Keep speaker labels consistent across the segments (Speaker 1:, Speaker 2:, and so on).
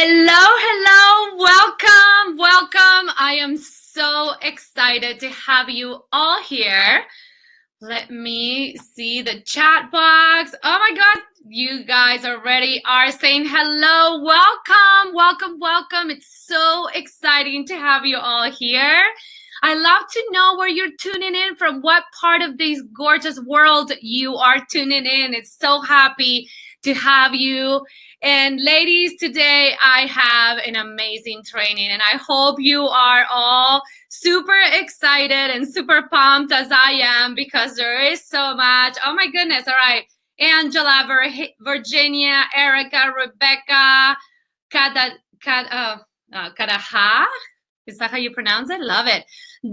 Speaker 1: Hello, welcome. I am so excited to have you all here. Let me see the chat box. Oh my God, you guys already are saying hello. Welcome. It's so exciting to have you all here. I love to know where you're tuning in from, what part of this gorgeous world you are tuning in. It's so happy to have you. And ladies, today I have an amazing training, and I hope you are all super excited and super pumped as I am, because there is so much. Oh my goodness. All right. Angela, Virginia, Erica, Rebecca, Kadaha. Is that how you pronounce it? Love it.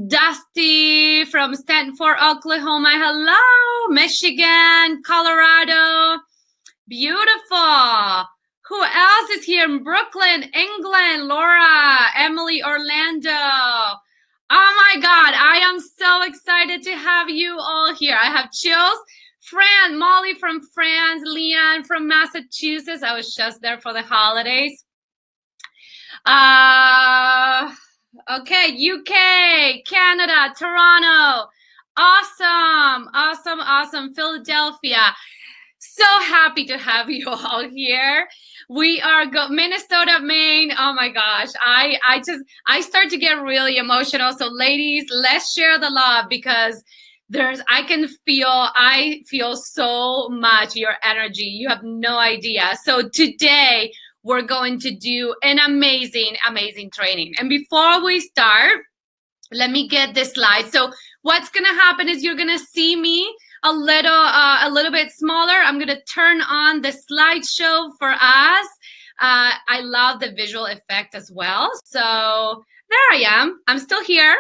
Speaker 1: Dusty from Stanford, Oklahoma. Hello. Michigan, Colorado. Beautiful. Who else is here in Brooklyn, England? Laura, Emily, Orlando. Oh my God, I am so excited to have you all here. I have chills. Molly from France, Leanne from Massachusetts. I was just there for the holidays. Okay, UK, Canada, Toronto. Awesome. Philadelphia. So happy to have you all here. We are Minnesota, Maine. Oh my gosh, I start to get really emotional. So ladies, let's share the love, because I feel so much your energy. You have no idea. So today we're going to do an amazing training. And before we start, let me get this slide. So what's gonna happen is you're gonna see me a little bit smaller. I'm gonna turn on the slideshow for us. I love the visual effect as well. So there I am. I'm still here.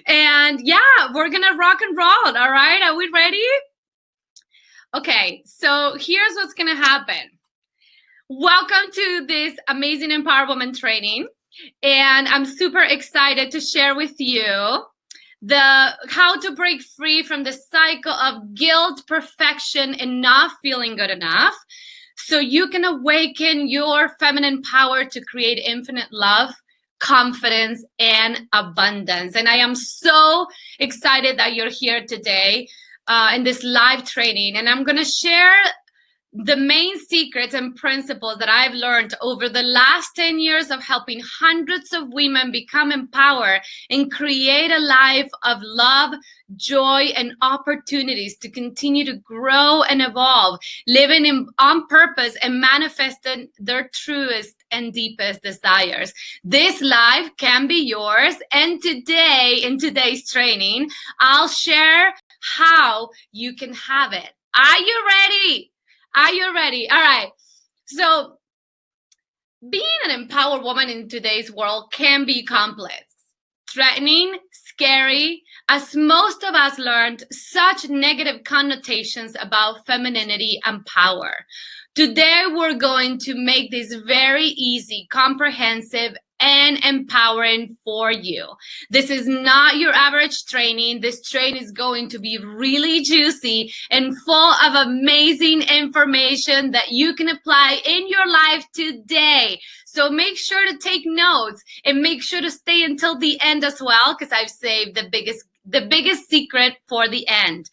Speaker 1: And yeah, we're gonna rock and roll. All right, are we ready? Okay, so here's what's gonna happen. Welcome to this amazing Empower Woman training. And I'm super excited to share with you how to break free from the cycle of guilt, perfection, and not feeling good enough, so you can awaken your feminine power to create infinite love, confidence, and abundance. And I am so excited that you're here today in this live training. And I'm going to share the main secrets and principles that I've learned over the last 10 years of helping hundreds of women become empowered and create a life of love, joy, and opportunities to continue to grow and evolve, living on purpose and manifesting their truest and deepest desires. This life can be yours. And today, in today's training, I'll share how you can have it. Are you ready? Are you ready? All right. So being an empowered woman in today's world can be complex, threatening, scary, as most of us learned such negative connotations about femininity and power. Today, we're going to make this very easy, comprehensive, and empowering for you. This is not your average training. This training is going to be really juicy and full of amazing information that you can apply in your life today. So make sure to take notes and make sure to stay until the end as well, because I've saved the biggest secret for the end.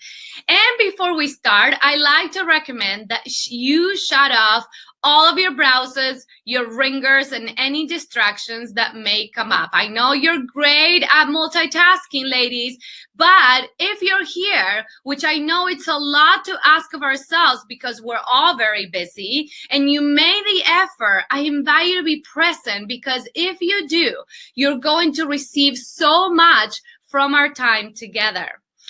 Speaker 1: And before we start, I like to recommend that you shut off all of your browsers, your ringers, and any distractions that may come up. I know you're great at multitasking, ladies, but if you're here, which I know it's a lot to ask of ourselves because we're all very busy, and you made the effort, I invite you to be present, because if you do, you're going to receive so much from our time together.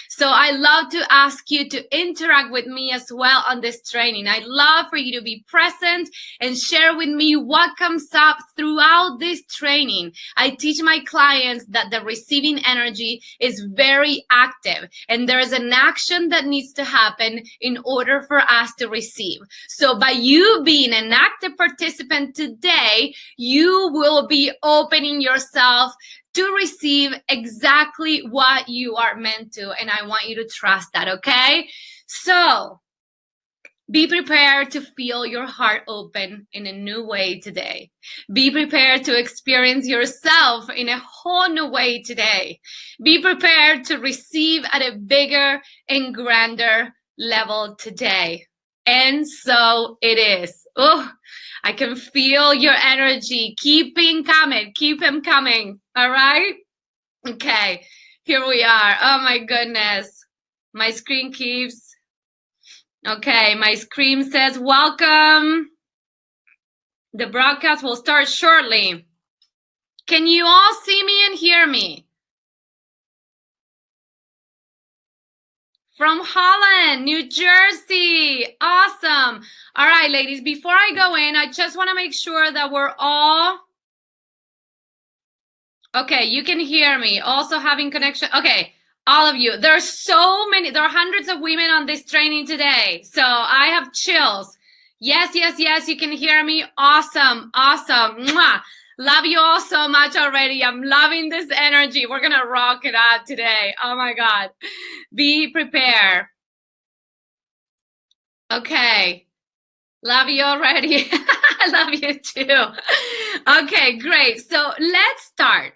Speaker 1: So I love to ask you to interact with me as well on this training. I'd love for you to be present and share with me what comes up throughout this training. I teach my clients that the receiving energy is very active, and there is an action that needs to happen in order for us to receive. So by you being an active participant today, you will be opening yourself to receive exactly what you are meant to. And I want you to trust that, okay? So Be prepared to feel your heart open in a new way today. Be prepared to experience yourself in a whole new way today. Be prepared to receive at a bigger and grander level today. And so it is. Oh, I can feel your energy. Keep him coming. All right? Okay, here we are. Oh my goodness. My screen keeps. Okay, my screen says welcome. The broadcast will start shortly. Can you all see me and hear me? From Holland, New Jersey. Awesome. All right, ladies, before I go in, I just want to make sure that we're all... Okay, you can hear me. Also having connection. Okay, all of you. There are so many. There are hundreds of women on this training today. So I have chills. Yes, yes, yes. You can hear me. Awesome. Awesome. Mwah. Love you all so much already. I'm loving this energy. We're going to rock it out today. Oh my God. Be prepared. Okay. Love you already. I love you too. Okay, great. So let's start.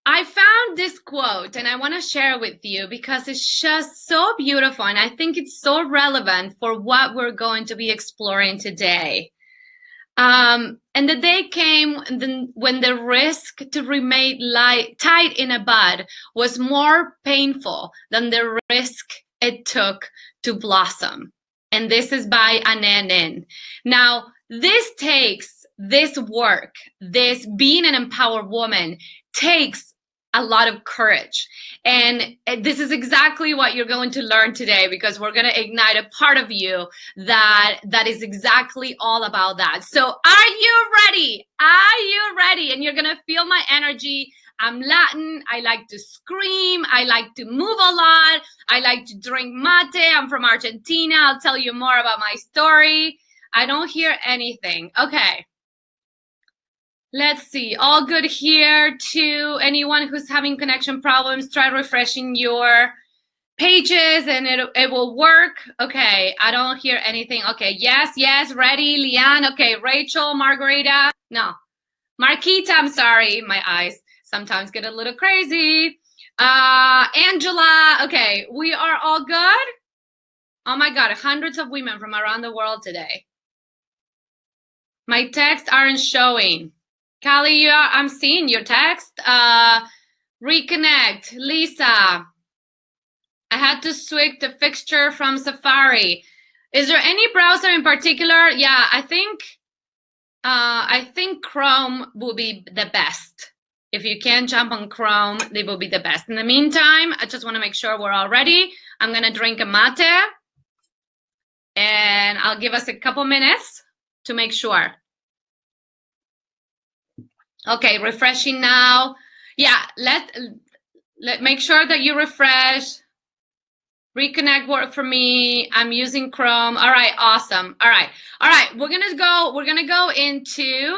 Speaker 1: I found this quote and I want to share with you because it's just so beautiful and I think it's so relevant for what we're going to be exploring today. And the day came when the risk to remain tied in a bud was more painful than the risk it took to blossom. And this is by Anne Nin. Now, this work, this being an empowered woman takes a lot of courage. And this is exactly what you're going to learn today because we're going to ignite a part of you that is exactly all about that. So are you ready? Are you ready? And you're going to feel my energy. I'm Latin. I like to scream. I like to move a lot. I like to drink mate. I'm from Argentina. I'll tell you more about my story. I don't hear anything. Okay. Let's see, all good here too. Anyone who's having connection problems, try refreshing your pages and it will work. Okay, I don't hear anything. Okay, yes, yes, ready, Leanne. Okay, Rachel, Margarita. No, Marquita, I'm sorry. My eyes sometimes get a little crazy. Angela, okay, we are all good? Oh my God, hundreds of women from around the world today. My texts aren't showing. Callie, I'm seeing your text. Reconnect, Lisa. I had to switch the fixture from Safari. Is there any browser in particular? Yeah, I think Chrome will be the best. If you can jump on Chrome, they will be the best. In the meantime, I just want to make sure we're all ready. I'm gonna drink a mate, and I'll give us a couple minutes to make sure. Okay, refreshing now. Yeah, let make sure that you refresh. Reconnect work for me. I'm using Chrome. All right, awesome. All right, we're gonna go into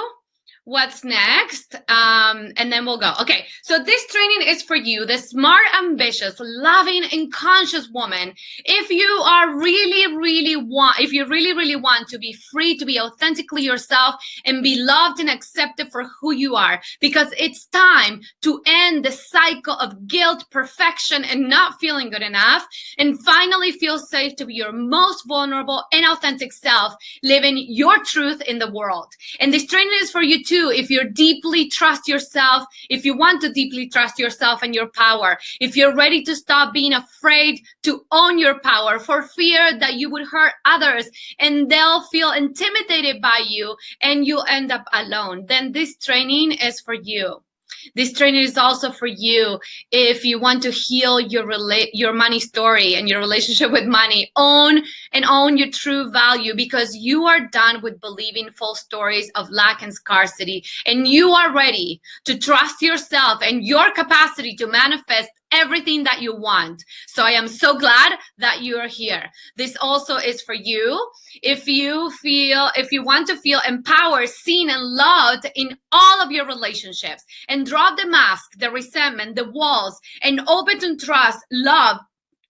Speaker 1: what's next, and then we'll go. Okay, so this training is for you, the smart, ambitious, loving, and conscious woman. If you really want to be free, to be authentically yourself and be loved and accepted for who you are, because it's time to end the cycle of guilt, perfection, and not feeling good enough, and finally feel safe to be your most vulnerable and authentic self, living your truth in the world. And this training is for you too, if you deeply trust yourself, if you want to deeply trust yourself and your power, if you're ready to stop being afraid to own your power for fear that you would hurt others and they'll feel intimidated by you and you'll end up alone, then this training is for you. This training is also for you if you want to heal your money story and your relationship with money. Own your true value, because you are done with believing false stories of lack and scarcity, and you are ready to trust yourself and your capacity to manifest everything that you want. So I am so glad that you are here. This also is for you if you want to feel empowered, seen, and loved in all of your relationships, and drop the mask, the resentment, the walls, and open to trust, love,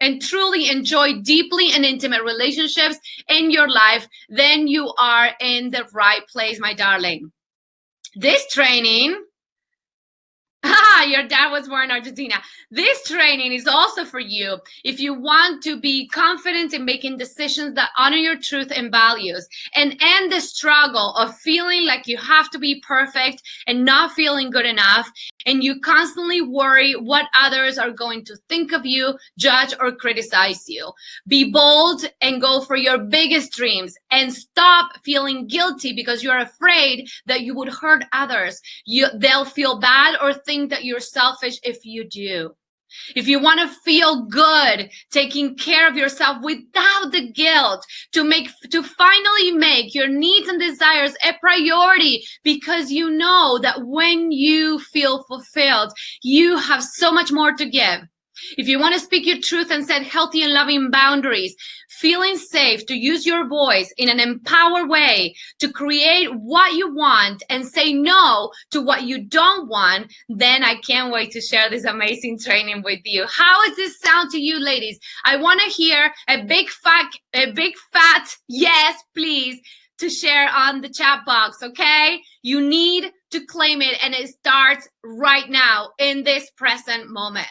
Speaker 1: and truly enjoy deeply and intimate relationships in your life, then you are in the right place, my darling. This training, your dad was born in Argentina. This training is also for you if you want to be confident in making decisions that honor your truth and values and end the struggle of feeling like you have to be perfect and not feeling good enough, and you constantly worry what others are going to think of you, judge, or criticize you. Be bold and go for your biggest dreams, and stop feeling guilty because you're afraid that you would hurt others. They'll feel bad or think that you're selfish if you do. If you want to feel good, taking care of yourself without the guilt, to finally make your needs and desires a priority, because you know that when you feel fulfilled, you have so much more to give. If you want to speak your truth and set healthy and loving boundaries, feeling safe to use your voice in an empowered way to create what you want and say no to what you don't want, then I can't wait to share this amazing training with you. How does this sound to you, ladies? I want to hear a big fat yes, please, to share on the chat box, okay? You need to claim it, and it starts right now in this present moment.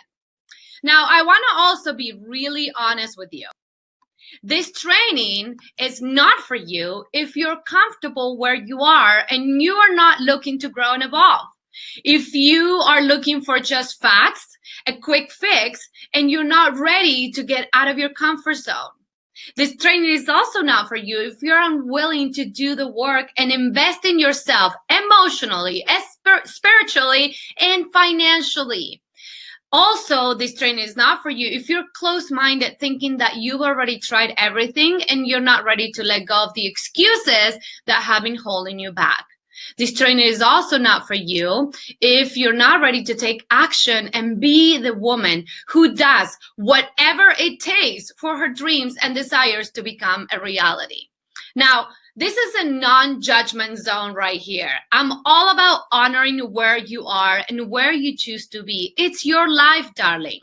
Speaker 1: Now, I want to also be really honest with you. This training is not for you if you're comfortable where you are and you are not looking to grow and evolve. If you are looking for just facts, a quick fix, and you're not ready to get out of your comfort zone. This training is also not for you if you're unwilling to do the work and invest in yourself emotionally, spiritually, and financially. Also, this training is not for you if you're close-minded, thinking that you've already tried everything and you're not ready to let go of the excuses that have been holding you back. This training is also not for you if you're not ready to take action and be the woman who does whatever it takes for her dreams and desires to become a reality. Now, this is a non-judgment zone right here. I'm all about honoring where you are and where you choose to be. It's your life, darling.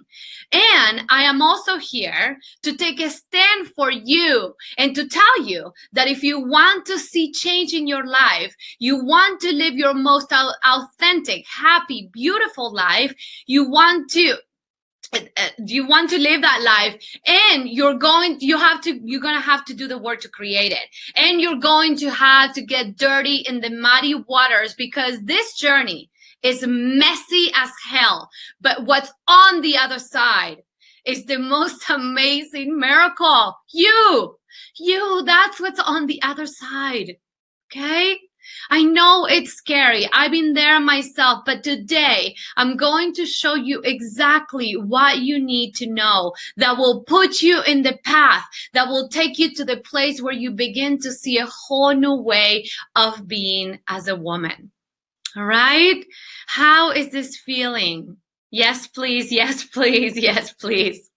Speaker 1: And I am also here to take a stand for you and to tell you that if you want to see change in your life, you want to live your most authentic, happy, beautiful life, you want to live that life, and you're gonna have to do the work to create it, and you're going to have to get dirty in the muddy waters, because this journey is messy as hell, but what's on the other side is the most amazing miracle. You, that's what's on the other side. Okay? I know it's scary. I've been there myself, but today I'm going to show you exactly what you need to know that will put you in the path, that will take you to the place where you begin to see a whole new way of being as a woman. All right? How is this feeling? Yes, please. Yes, please. Yes, please.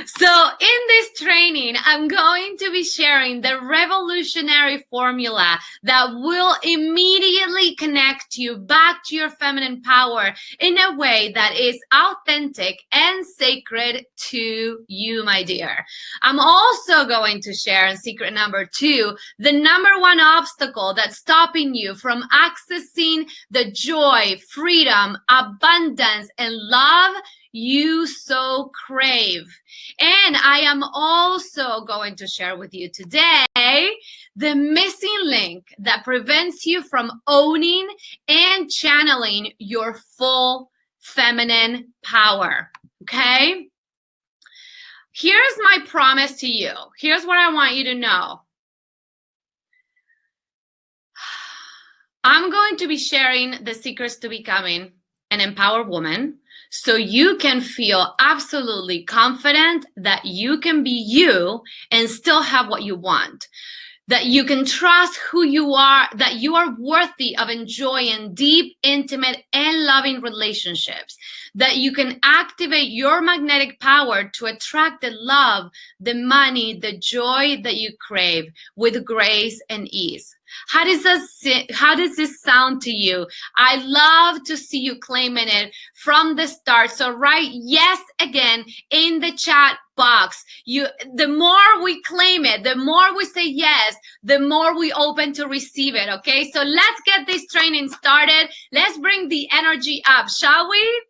Speaker 1: So in this training, I'm going to be sharing the revolutionary formula that will immediately connect you back to your feminine power in a way that is authentic and sacred to you, my dear. I'm also going to share in secret number 2, the number 1 obstacle that's stopping you from accessing the joy, freedom, abundance, and love you so crave. And I am also going to share with you today the missing link that prevents you from owning and channeling your full feminine power. Okay? Here's my promise to you. Here's what I want you to know. I'm going to be sharing the secrets to becoming an empowered woman, so you can feel absolutely confident that you can be you and still have what you want. That you can trust who you are, that you are worthy of enjoying deep, intimate, and loving relationships. That you can activate your magnetic power to attract the love, the money, the joy that you crave with grace and ease. How does this sound to you? I love to see you claiming it from the start. So write yes again in the chat box. The more we claim it, the more we say yes, the more we open to receive it. Okay, so let's get this training started. Let's bring the energy up, shall we?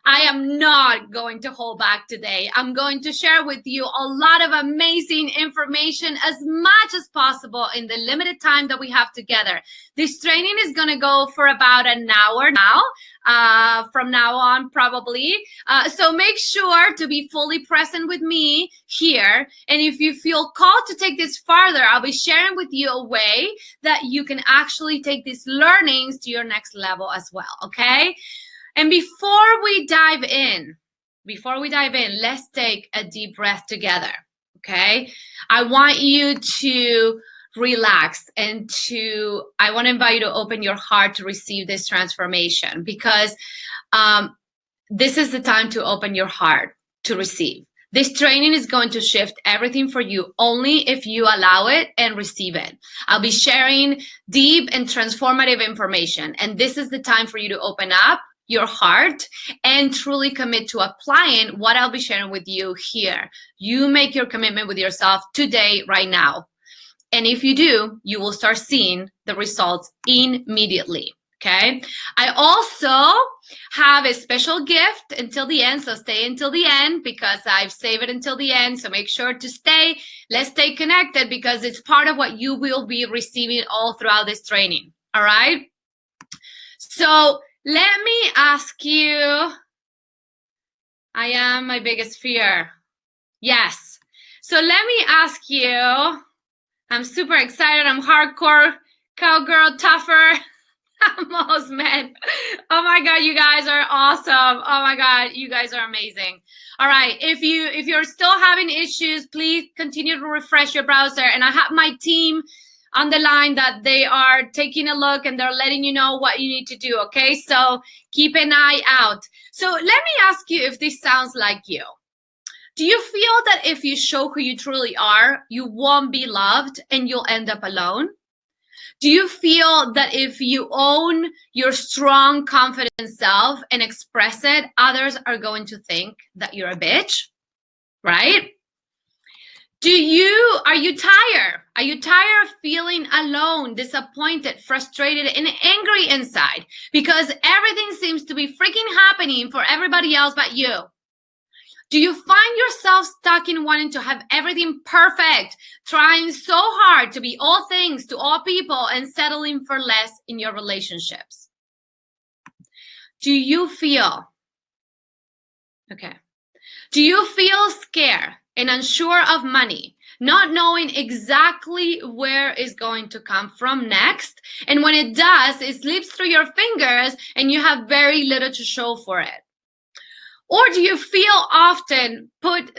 Speaker 1: I am not going to hold back today. I'm going to share with you a lot of amazing information, as much as possible in the limited time that we have together. This training is going to go for about an hour now, from now on probably. So make sure to be fully present with me here. And if you feel called to take this farther, I'll be sharing with you a way that you can actually take these learnings to your next level as well, okay? And before we dive in, let's take a deep breath together, okay? I want you to relax and I want to invite you to open your heart to receive this transformation, because this is the time to open your heart to receive. This training is going to shift everything for you only if you allow it and receive it. I'll be sharing deep and transformative information, and this is the time for you to open up your heart and truly commit to applying what I'll be sharing with you here. You make your commitment with yourself today, right now. And if you do, you will start seeing the results immediately, okay? I also have a special gift until the end, so stay until the end, because I've saved it until the end, so make sure to stay. Let's stay connected, because it's part of what you will be receiving all throughout this training, all right? So let me ask you, I am my biggest fear. Yes. So let me ask you, I'm super excited. I'm hardcore, cowgirl, tougher. Most men. Oh my God, you guys are awesome. Oh my God, you guys are amazing. All right, if you're still having issues, please continue to refresh your browser. And I have my team on the line that they are taking a look and they're letting you know what you need to do, okay? So keep an eye out. So let me ask you if this sounds like you. Do you feel that if you show who you truly are, you won't be loved and you'll end up alone? Do you feel that if you own your strong, confident self and express it, others are going to think that you're a bitch, right? Are you tired? Are you tired of feeling alone, disappointed, frustrated, and angry inside because everything seems to be freaking happening for everybody else but you? Do you find yourself stuck in wanting to have everything perfect, trying so hard to be all things to all people and settling for less in your relationships? Do you feel scared and unsure of money, not knowing exactly where it's going to come from next? And when it does, it slips through your fingers and you have very little to show for it. Or do you feel often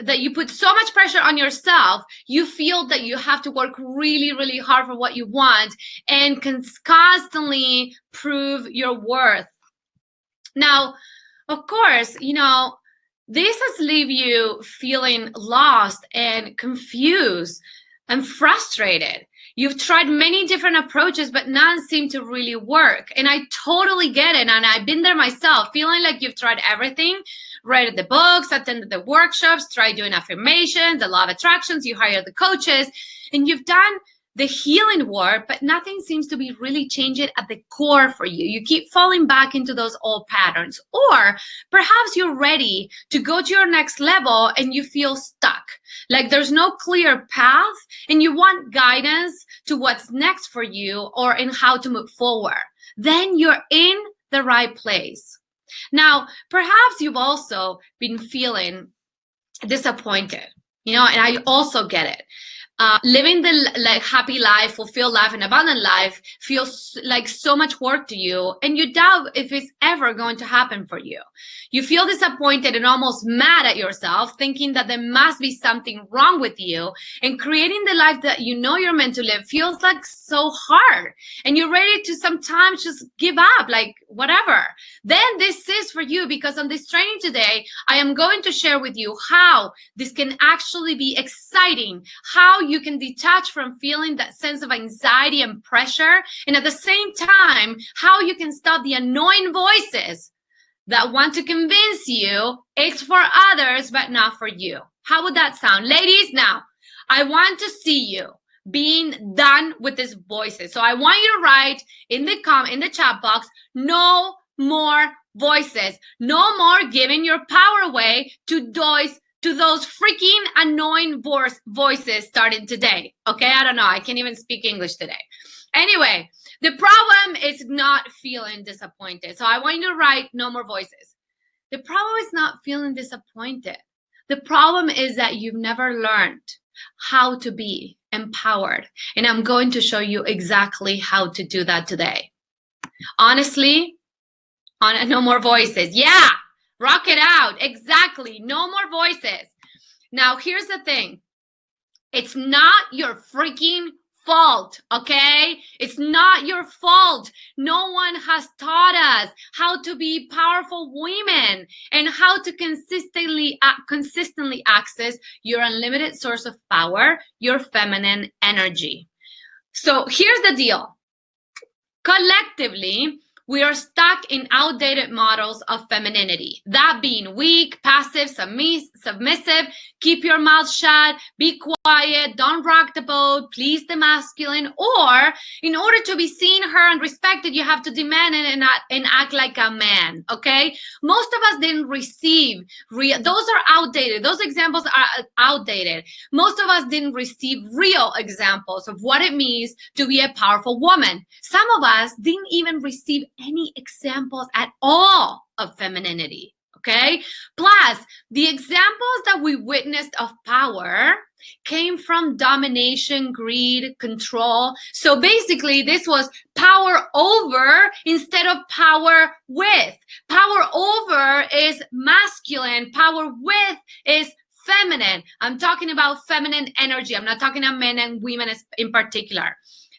Speaker 1: that you put so much pressure on yourself, you feel that you have to work really, really hard for what you want and can constantly prove your worth? Now, of course, this has leave you feeling lost and confused and frustrated. You've tried many different approaches, but none seem to really work. And I totally get it. And I've been there myself, feeling like you've tried everything, read the books, attended the workshops, tried doing affirmations, the law of attractions, you hired the coaches, and you've done the healing work, but nothing seems to be really changing at the core for you. You keep falling back into those old patterns. Or perhaps you're ready to go to your next level and you feel stuck, like there's no clear path and you want guidance to what's next for you or in how to move forward. Then you're in the right place. Now, perhaps you've also been feeling disappointed, and I also get it. Living the happy life, fulfilled life, and abundant life feels like so much work to you, and you doubt if it's ever going to happen for you. You feel disappointed and almost mad at yourself, thinking that there must be something wrong with you, and creating the life that you know you're meant to live feels like so hard, and you're ready to sometimes just give up, like whatever. Then this is for you, because on this training today, I am going to share with you how this can actually be exciting, how you can detach from feeling that sense of anxiety and pressure, and at the same time, how you can stop the annoying voices that want to convince you it's for others but not for you. How would that sound? Ladies, now, I want to see you being done with these voices. So I want you to write in the chat box, no more voices. No more giving your power away to those freaking annoying voices starting today. Okay, I don't know. I can't even speak English today. Anyway, the problem is not feeling disappointed. So I want you to write no more voices. The problem is not feeling disappointed. The problem is that you've never learned how to be empowered. And I'm going to show you exactly how to do that today. Honestly, no more voices. Yeah, rock it out. Exactly. No more voices. Now, here's the thing. It's not your freaking fault, okay? It's not your fault. No one has taught us how to be powerful women and how to consistently access your unlimited source of power, your feminine energy. So here's the deal. Collectively, we are stuck in outdated models of femininity. That being weak, passive, submissive, keep your mouth shut, be quiet, don't rock the boat, please the masculine, or in order to be seen, heard, and respected, you have to demand and act like a man, okay? Most of us didn't receive, those are outdated. Those examples are outdated. Most of us didn't receive real examples of what it means to be a powerful woman. Some of us didn't even receive any examples at all of femininity, okay? Plus, the examples that we witnessed of power came from domination, greed, control. So basically, this was power over instead of power with. Power over is masculine. Power with is feminine. I'm talking about feminine energy. I'm not talking about men and women in particular.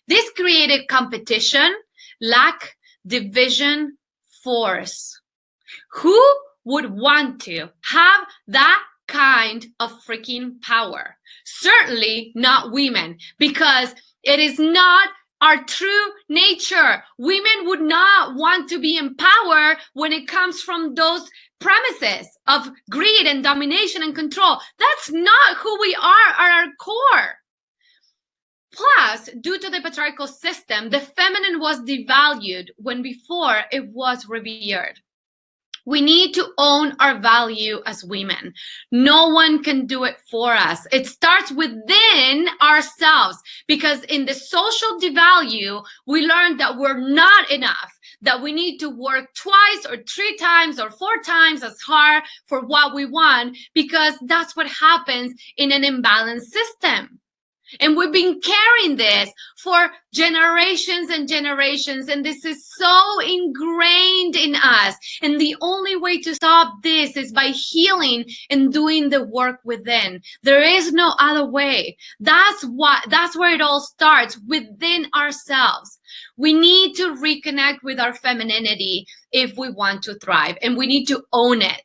Speaker 1: This created competition, lack, division, force. Who would want to have that kind of freaking power? Certainly not women, because it is not our true nature. Women would not want to be in power when it comes from those premises of greed and domination and control. That's not who we are at our core. Plus, due to the patriarchal system, the feminine was devalued when before it was revered. We need to own our value as women. No one can do it for us. It starts within ourselves, because in the social devalue, we learned that we're not enough, that we need to work twice or 3 times or 4 times as hard for what we want, because that's what happens in an imbalanced system. And we've been carrying this for generations and generations, and this is so ingrained in us. And the only way to stop this is by healing and doing the work within. There is no other way. That's where it all starts, within ourselves. We need to reconnect with our femininity if we want to thrive, and we need to own it.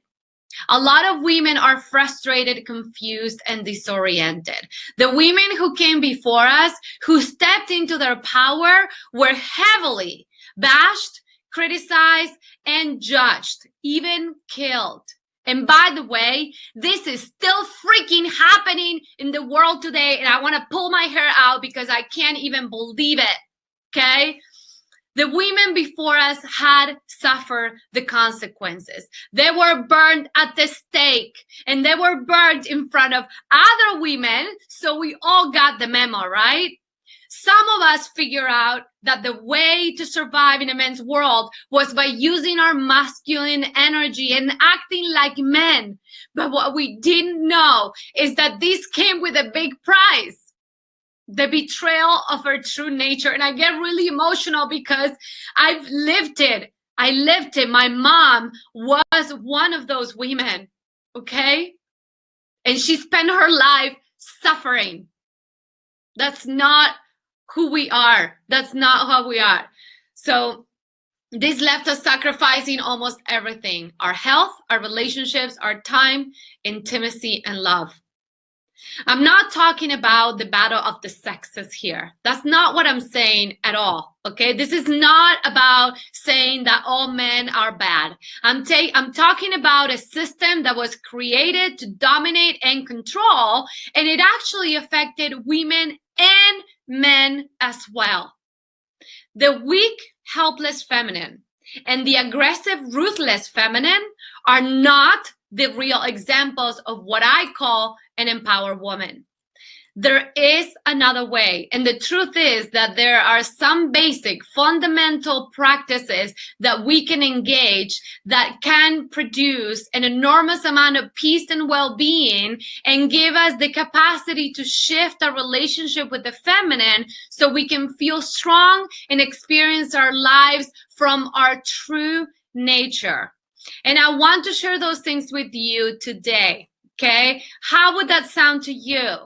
Speaker 1: A lot of women are frustrated, confused, and disoriented. The women who came before us, who stepped into their power, were heavily bashed, criticized, and judged, even killed. And by the way, this is still freaking happening in the world today, and I want to pull my hair out because I can't even believe it, okay? The women before us had suffered the consequences. They were burned at the stake, and they were burned in front of other women, so we all got the memo, right? Some of us figure out that the way to survive in a men's world was by using our masculine energy and acting like men. But what we didn't know is that this came with a big price. The betrayal of our true nature. And I get really emotional because I've lived it. I lived it. My mom was one of those women, okay? And she spent her life suffering. That's not who we are. That's not how we are. So this left us sacrificing almost everything: our health, our relationships, our time, intimacy, and love. I'm not talking about the battle of the sexes here. That's not what I'm saying at all. Okay, this is not about saying that all men are bad. I'm talking about a system that was created to dominate and control, and it actually affected women and men as well. The weak, helpless feminine and the aggressive, ruthless feminine are not the real examples of what I call an empowered woman. There is another way. And the truth is that there are some basic fundamental practices that we can engage that can produce an enormous amount of peace and well-being and give us the capacity to shift our relationship with the feminine so we can feel strong and experience our lives from our true nature. And I want to share those things with you today. Okay? How would that sound to you?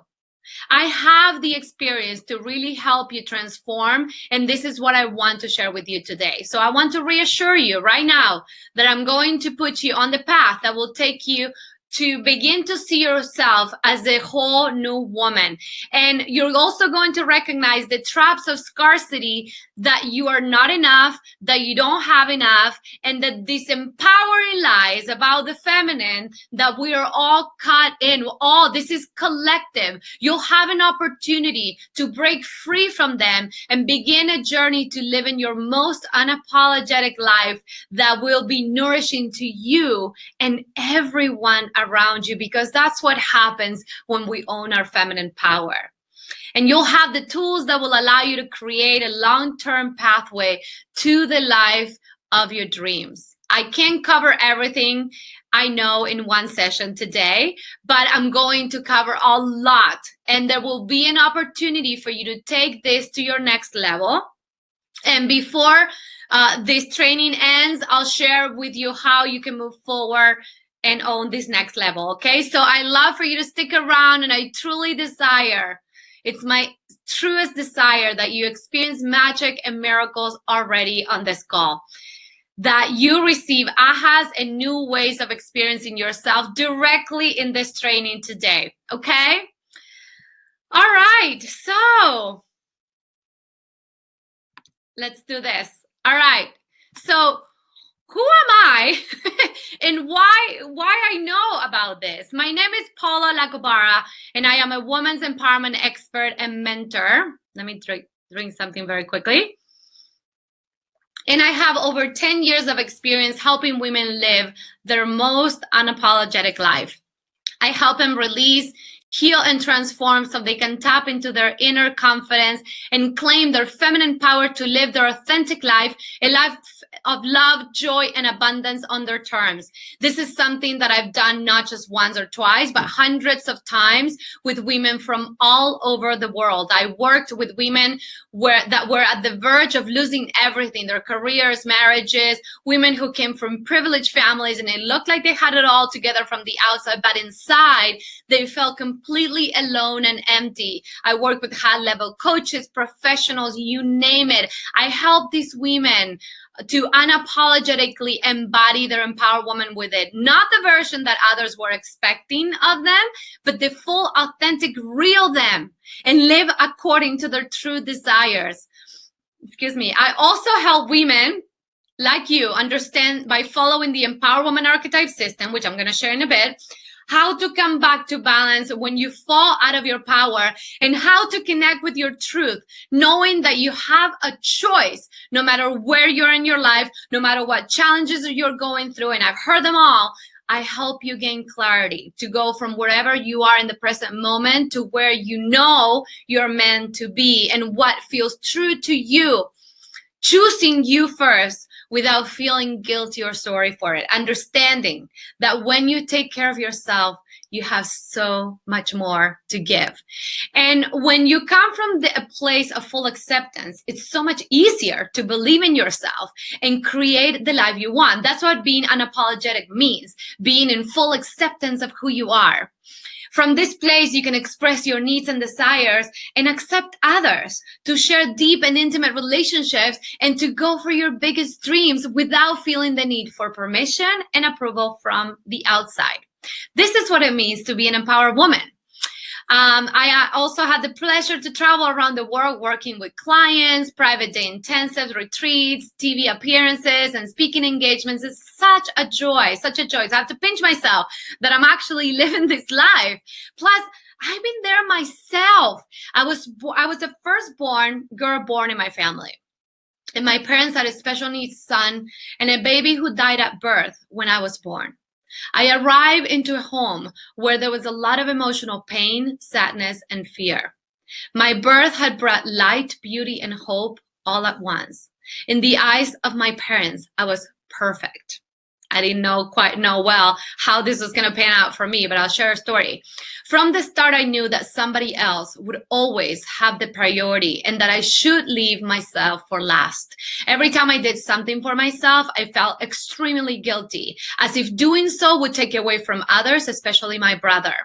Speaker 1: I have the experience to really help you transform, and this is what I want to share with you today. So I want to reassure you right now that I'm going to put you on the path that will take you to begin to see yourself as a whole new woman. And you're also going to recognize the traps of scarcity, that you are not enough, that you don't have enough, and that these empowering lies about the feminine that we are all caught in. This is collective. You'll have an opportunity to break free from them and begin a journey to live in your most unapologetic life that will be nourishing to you and everyone around you, because that's what happens when we own our feminine power. And you'll have the tools that will allow you to create a long-term pathway to the life of your dreams. I can't cover everything, I know, in one session today, but I'm going to cover a lot. And there will be an opportunity for you to take this to your next level. And before this training ends, I'll share with you how you can move forward and own this next level, okay? So I love for you to stick around, and I truly desire, it's my truest desire, that you experience magic and miracles already on this call, that you receive ahas and new ways of experiencing yourself directly in this training today, okay? All right, so let's do this. All right, so who am I and why I know about this? My name is Paula Lacobara, and I am a women's empowerment expert and mentor. Let me drink something very quickly. And I have over 10 years of experience helping women live their most unapologetic life. I help them release, heal, and transform so they can tap into their inner confidence and claim their feminine power to live their authentic life, a life of love, joy, and abundance on their terms. This is something that I've done not just once or twice, but hundreds of times with women from all over the world. I worked with women that were at the verge of losing everything, their careers, marriages, women who came from privileged families, and it looked like they had it all together from the outside, but inside they felt completely alone and empty. I work with high-level coaches, professionals, you name it. I help these women to unapologetically embody their empowered woman with it. Not the version that others were expecting of them, but the full, authentic, real them, and live according to their true desires. Excuse me. I also help women like you understand, by following the empowered woman archetype system, which I'm going to share in a bit, how to come back to balance when you fall out of your power, and how to connect with your truth, knowing that you have a choice no matter where you're in your life, no matter what challenges you're going through, and I've heard them all. I help you gain clarity to go from wherever you are in the present moment to where you know you're meant to be and what feels true to you. Choosing you first without feeling guilty or sorry for it. Understanding that when you take care of yourself, you have so much more to give. And when you come from a place of full acceptance, it's so much easier to believe in yourself and create the life you want. That's what being unapologetic means, being in full acceptance of who you are. From this place, you can express your needs and desires and accept others, to share deep and intimate relationships, and to go for your biggest dreams without feeling the need for permission and approval from the outside. This is what it means to be an empowered woman. I also had the pleasure to travel around the world working with clients, private day intensives, retreats, TV appearances, and speaking engagements. It's such a joy, such a joy. So I have to pinch myself that I'm actually living this life. Plus, I've been there myself. I was the firstborn girl born in my family. And my parents had a special needs son and a baby who died at birth when I was born. I arrived into a home where there was a lot of emotional pain, sadness, and fear. My birth had brought light, beauty, and hope all at once. In the eyes of my parents, I was perfect. I didn't quite know well how this was going to pan out for me, but I'll share a story. From the start, I knew that somebody else would always have the priority and that I should leave myself for last. Every time I did something for myself, I felt extremely guilty, as if doing so would take away from others, especially my brother.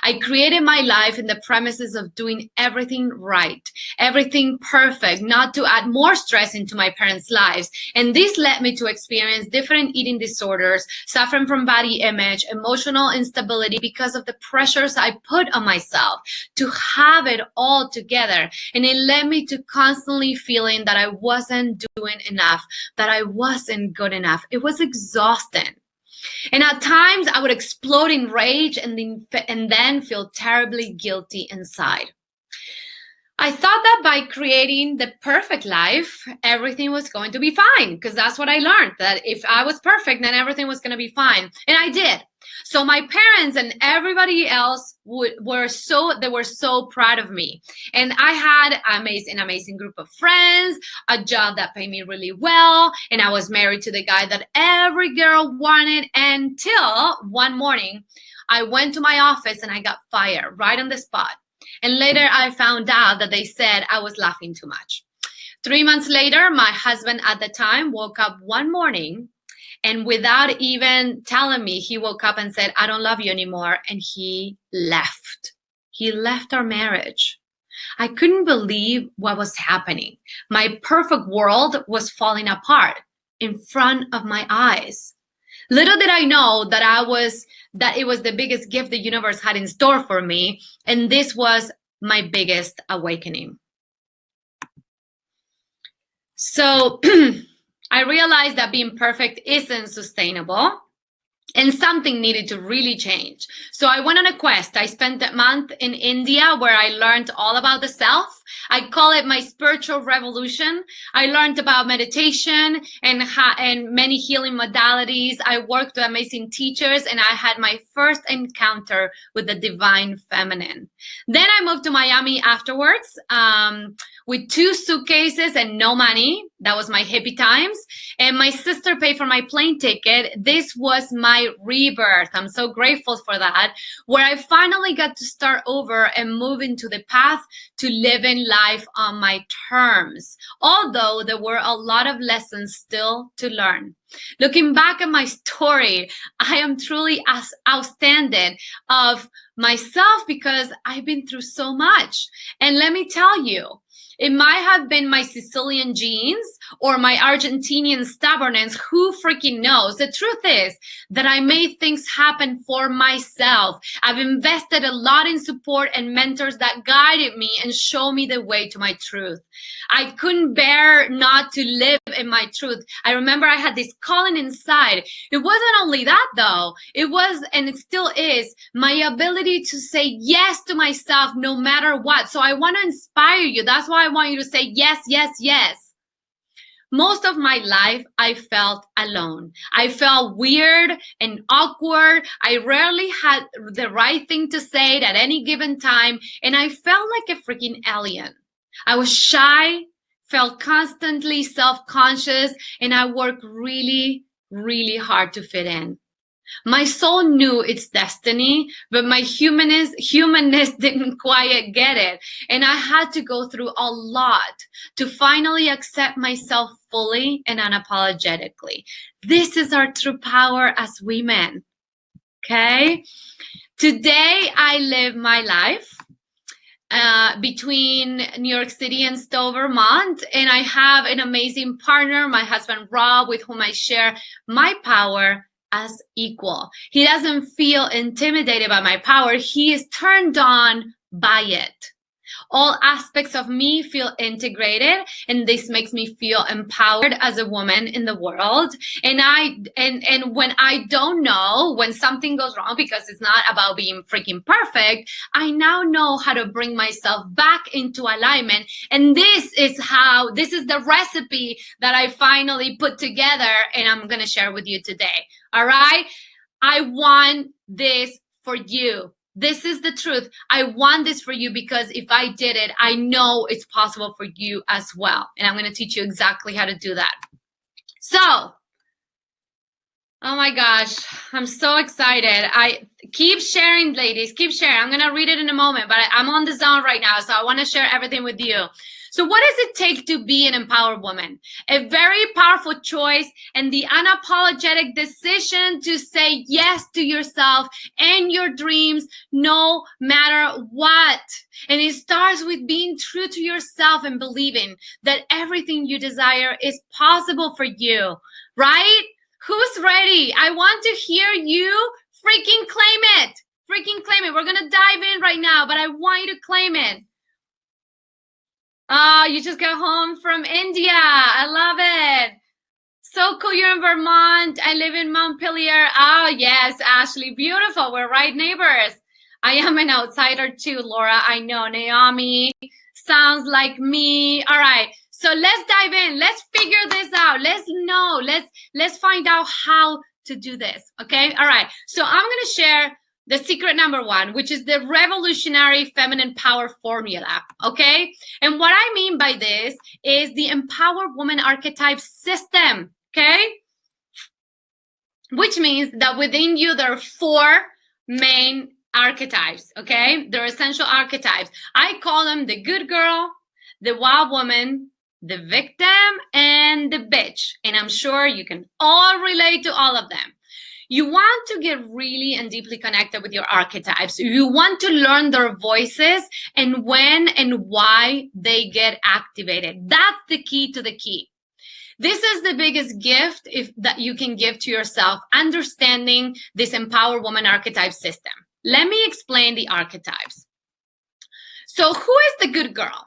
Speaker 1: I created my life in the premises of doing everything right, everything perfect, not to add more stress into my parents' lives. And this led me to experience different eating disorders, suffering from body image, emotional instability because of the pressures I put on myself to have it all together. And it led me to constantly feeling that I wasn't doing enough, that I wasn't good enough. It was exhausting. And at times I would explode in rage and then feel terribly guilty inside. I thought that by creating the perfect life, everything was going to be fine, because that's what I learned, that if I was perfect, then everything was going to be fine. And I did. So my parents and everybody else were so proud of me. And I had an amazing group of friends, a job that paid me really well, and I was married to the guy that every girl wanted, until one morning I went to my office and I got fired right on the spot. And later I found out that they said I was laughing too much. 3 months later, my husband at the time woke up one morning, and without even telling me, he woke up and said, "I don't love you anymore." And he left. He left our marriage. I couldn't believe what was happening. My perfect world was falling apart in front of my eyes. Little did I know that it was the biggest gift the universe had in store for me, and this was my biggest awakening. So I realized that being perfect isn't sustainable, and something needed to really change. So I went on a quest. I spent a month in India where I learned all about the self. I call it my spiritual revolution. I learned about meditation and many healing modalities. I worked with amazing teachers, and I had my first encounter with the divine feminine. Then I moved to Miami afterwards with 2 suitcases and no money. That was my hippie times. And my sister paid for my plane ticket. This was my rebirth. I'm so grateful for that, where I finally got to start over and move into the path to living life on my terms, although there were a lot of lessons still to learn. Looking back at my story, I am truly outstanding of myself because I've been through so much. And let me tell you, it might have been my Sicilian genes or my Argentinian stubbornness. Who freaking knows? The truth is that I made things happen for myself. I've invested a lot in support and mentors that guided me and showed me the way to my truth. I couldn't bear not to live in my truth. I remember I had this calling inside. It wasn't only that though. It was, and it still is, my ability to say yes to myself no matter what. So I want to inspire you. That's why I want you to say yes, yes, yes. Most of my life, I felt alone. I felt weird and awkward. I rarely had the right thing to say at any given time, and I felt like a freaking alien. I was shy, felt constantly self-conscious, and I worked really, really hard to fit in. My soul knew its destiny, but my humanness didn't quite get it. And I had to go through a lot to finally accept myself fully and unapologetically. This is our true power as women. Okay? Today, I live my life between New York City and Stowe, Vermont, and I have an amazing partner, my husband, Rob, with whom I share my power as equal. He doesn't feel intimidated by my power. He is turned on by it. All aspects of me feel integrated, and this makes me feel empowered as a woman in the world. And when I don't know, when something goes wrong, because it's not about being freaking perfect, I now know how to bring myself back into alignment. And this is the recipe that I finally put together, and I'm going to share with you today. All right. I want this for you. This is the truth. I want this for you because if I did it, I know it's possible for you as well. And I'm going to teach you exactly how to do that. So, oh my gosh, I'm so excited. I keep sharing, ladies, keep sharing. I'm going to read it in a moment, but I'm on the zone right now. So I want to share everything with you. So what does it take to be an empowered woman? A very powerful choice and the unapologetic decision to say yes to yourself and your dreams no matter what. And it starts with being true to yourself and believing that everything you desire is possible for you, right? Who's ready? I want to hear you freaking claim it. Freaking claim it. We're going to dive in right now, but I want you to claim it. Oh, you just got home from India. I love it. So cool. You're in Vermont. I live in Montpelier. Oh, yes, Ashley. Beautiful. We're right neighbors. I am an outsider too, Laura. I know. Naomi sounds like me. All right. So let's dive in. Let's figure this out. Let's know. Let's find out how to do this. Okay. All right. So I'm going to share the secret number one, which is the revolutionary feminine power formula, okay? And what I mean by this is the empowered woman archetype system, okay? Which means that within you, there are 4 main archetypes, okay? They're essential archetypes. I call them the good girl, the wild woman, the victim, and the bitch. And I'm sure you can all relate to all of them. You want to get really and deeply connected with your archetypes. You want to learn their voices and when and why they get activated. That's the key to the key. This is the biggest gift that you can give to yourself, understanding this empowered woman archetype system. Let me explain the archetypes. So who is the good girl?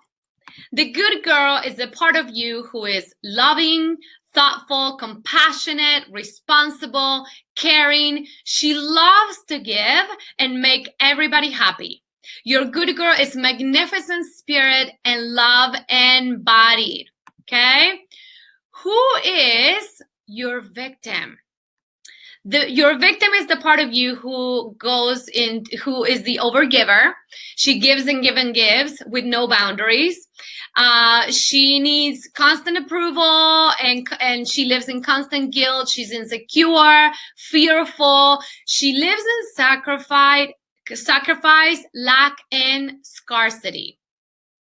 Speaker 1: The good girl is the part of you who is loving, thoughtful, compassionate, responsible, caring. She loves to give and make everybody happy. Your good girl is magnificent spirit and love embodied. Okay? Who is your victim? Your victim is the part of you who is the overgiver. She gives and gives with no boundaries. She needs constant approval and she lives in constant guilt. She's insecure, fearful. She lives in sacrifice, lack, and scarcity.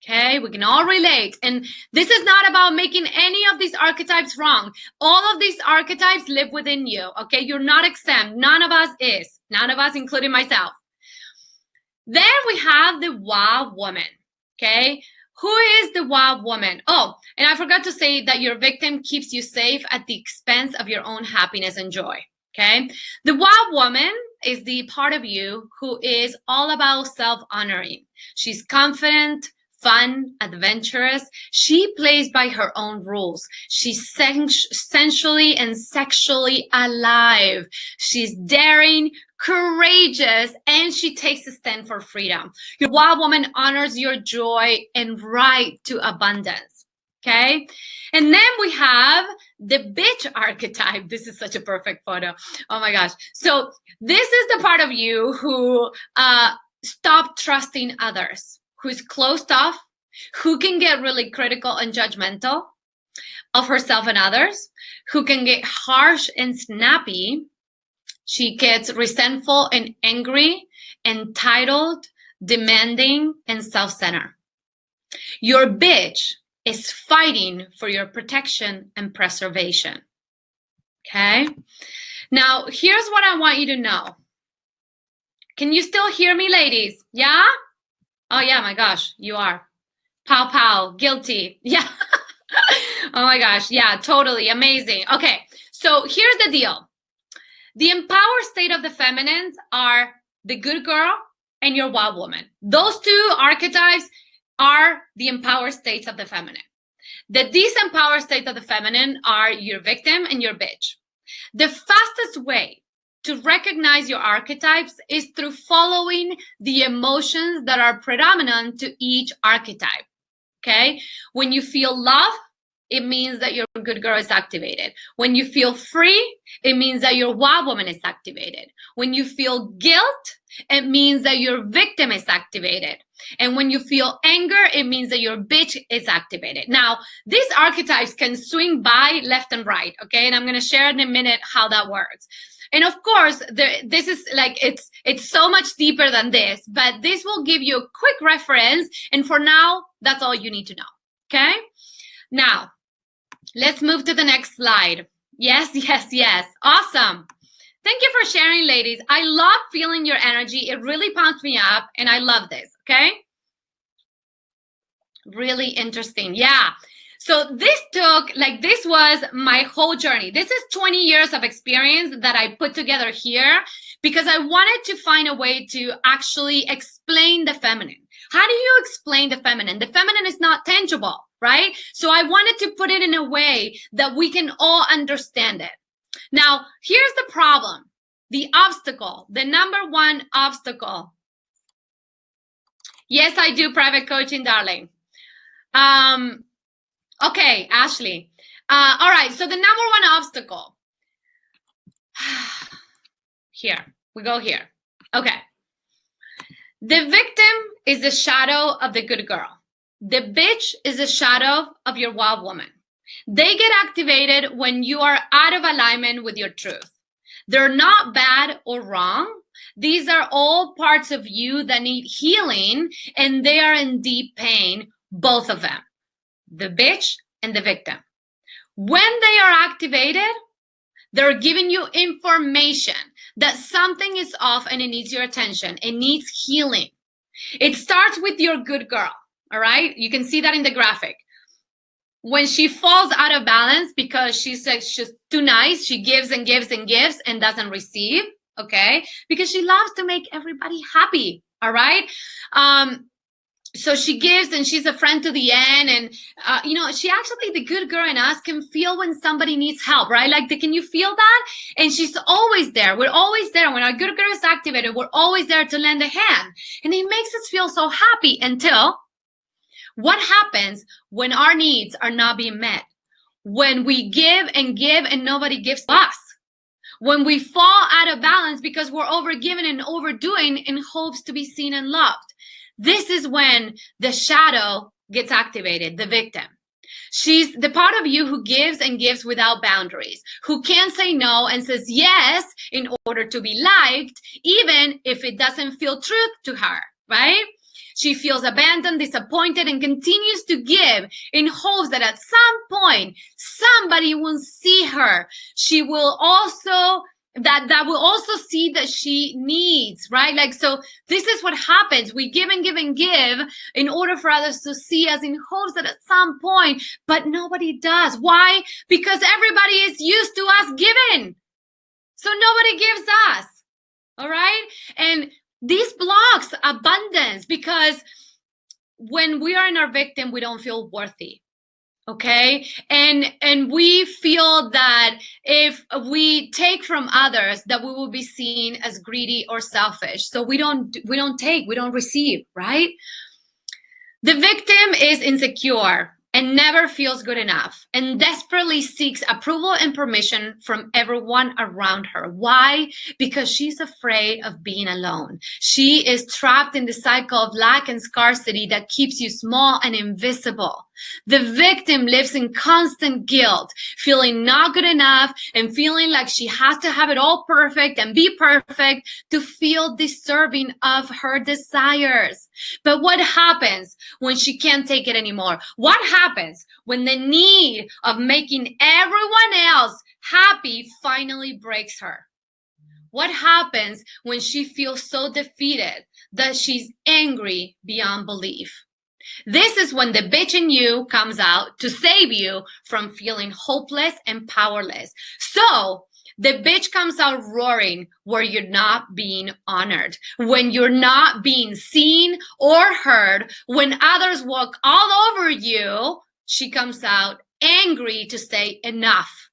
Speaker 1: Okay, we can all relate. And this is not about making any of these archetypes wrong. All of these archetypes live within you. Okay, you're not exempt. None of us is. None of us, including myself. Then we have the wild woman. Okay, who is the wild woman? Oh, and I forgot to say that your victim keeps you safe at the expense of your own happiness and joy. Okay, the wild woman is the part of you who is all about self-honoring. She's confident, fun, adventurous. She plays by her own rules. She's sensually and sexually alive. She's daring, courageous, and she takes a stand for freedom. Your wild woman honors your joy and right to abundance. Okay? And then we have the bitch archetype. This is such a perfect photo. Oh my gosh. So this is the part of you who stop trusting others, who's closed off, who can get really critical and judgmental of herself and others, who can get harsh and snappy. She gets resentful and angry, entitled, demanding, and self-centered. Your bitch is fighting for your protection and preservation. Okay? Now, here's what I want you to know. Can you still hear me, ladies? Yeah? Oh, yeah, my gosh, you are. Pow, pow, guilty. Yeah. Oh, my gosh. Yeah, totally. Amazing. Okay, so here's the deal. The empowered state of the feminines are the good girl and your wild woman. Those two archetypes are the empowered states of the feminine. The disempowered states of the feminine are your victim and your bitch. The fastest way to recognize your archetypes is through following the emotions that are predominant to each archetype. Okay? When you feel love, it means that your good girl is activated. When you feel free, it means that your wild woman is activated. When you feel guilt, it means that your victim is activated. And when you feel anger, it means that your bitch is activated. Now, these archetypes can swing by left and right, okay? And I'm going to share in a minute how that works. And of course, this is like, it's so much deeper than this, but this will give you a quick reference. And for now, that's all you need to know, okay? Now, let's move to the next slide. Yes, yes, yes. Awesome. Thank you for sharing, ladies. I love feeling your energy. It really pumps me up, and I love this, okay? Really interesting. Yeah. So this was my whole journey. This is 20 years of experience that I put together here because I wanted to find a way to actually explain the feminine. How do you explain the feminine? The feminine is not tangible, right? So I wanted to put it in a way that we can all understand it. Now, here's the problem, the obstacle, the number one obstacle. Yes, I do private coaching, darling. Okay, Ashley. All right, so the number one obstacle. Here, we go here. Okay. The victim is the shadow of the good girl. The bitch is the shadow of your wild woman. They get activated when you are out of alignment with your truth. They're not bad or wrong. These are all parts of you that need healing, and they are in deep pain, both of them, the bitch and the victim. When they are activated, they're giving you information that something is off and it needs your attention. It needs healing. It starts with your good girl, all right? You can see that in the graphic. When she falls out of balance because she's too nice, she gives and gives and gives and doesn't receive, okay? Because she loves to make everybody happy, all right? So she gives and she's a friend to the end. And, she actually, the good girl in us can feel when somebody needs help, right? Like, can you feel that? And she's always there. We're always there. When our good girl is activated, we're always there to lend a hand. And it makes us feel so happy until what happens when our needs are not being met? When we give and nobody gives to us? When we fall out of balance because we're overgiving and overdoing in hopes to be seen and loved? This is when the shadow gets activated, the victim. She's the part of you who gives and gives without boundaries, who can't say no and says yes in order to be liked, even if it doesn't feel truth to her, right? She feels abandoned, disappointed, and continues to give in hopes that at some point somebody will see her. She will also that will also see that she needs, right? Like, so this is what happens. We give and give and give in order for others to see us in hopes that at some point, but nobody does. Why? Because everybody is used to us giving. So nobody gives us. All right? And this blocks abundance because when we are in our victim, we don't feel worthy. Okay. And we feel that if we take from others, that we will be seen as greedy or selfish. So we don't take, we don't receive, right? The victim is insecure and never feels good enough and desperately seeks approval and permission from everyone around her. Why? Because she's afraid of being alone. She is trapped in the cycle of lack and scarcity that keeps you small and invisible. The victim lives in constant guilt, feeling not good enough and feeling like she has to have it all perfect and be perfect to feel deserving of her desires. But what happens when she can't take it anymore? What happens when the need of making everyone else happy finally breaks her? What happens when she feels so defeated that she's angry beyond belief? This is when the bitch in you comes out to save you from feeling hopeless and powerless. So The bitch comes out roaring where you're not being honored, when you're not being seen or heard, when others walk all over you. She comes out angry to say enough.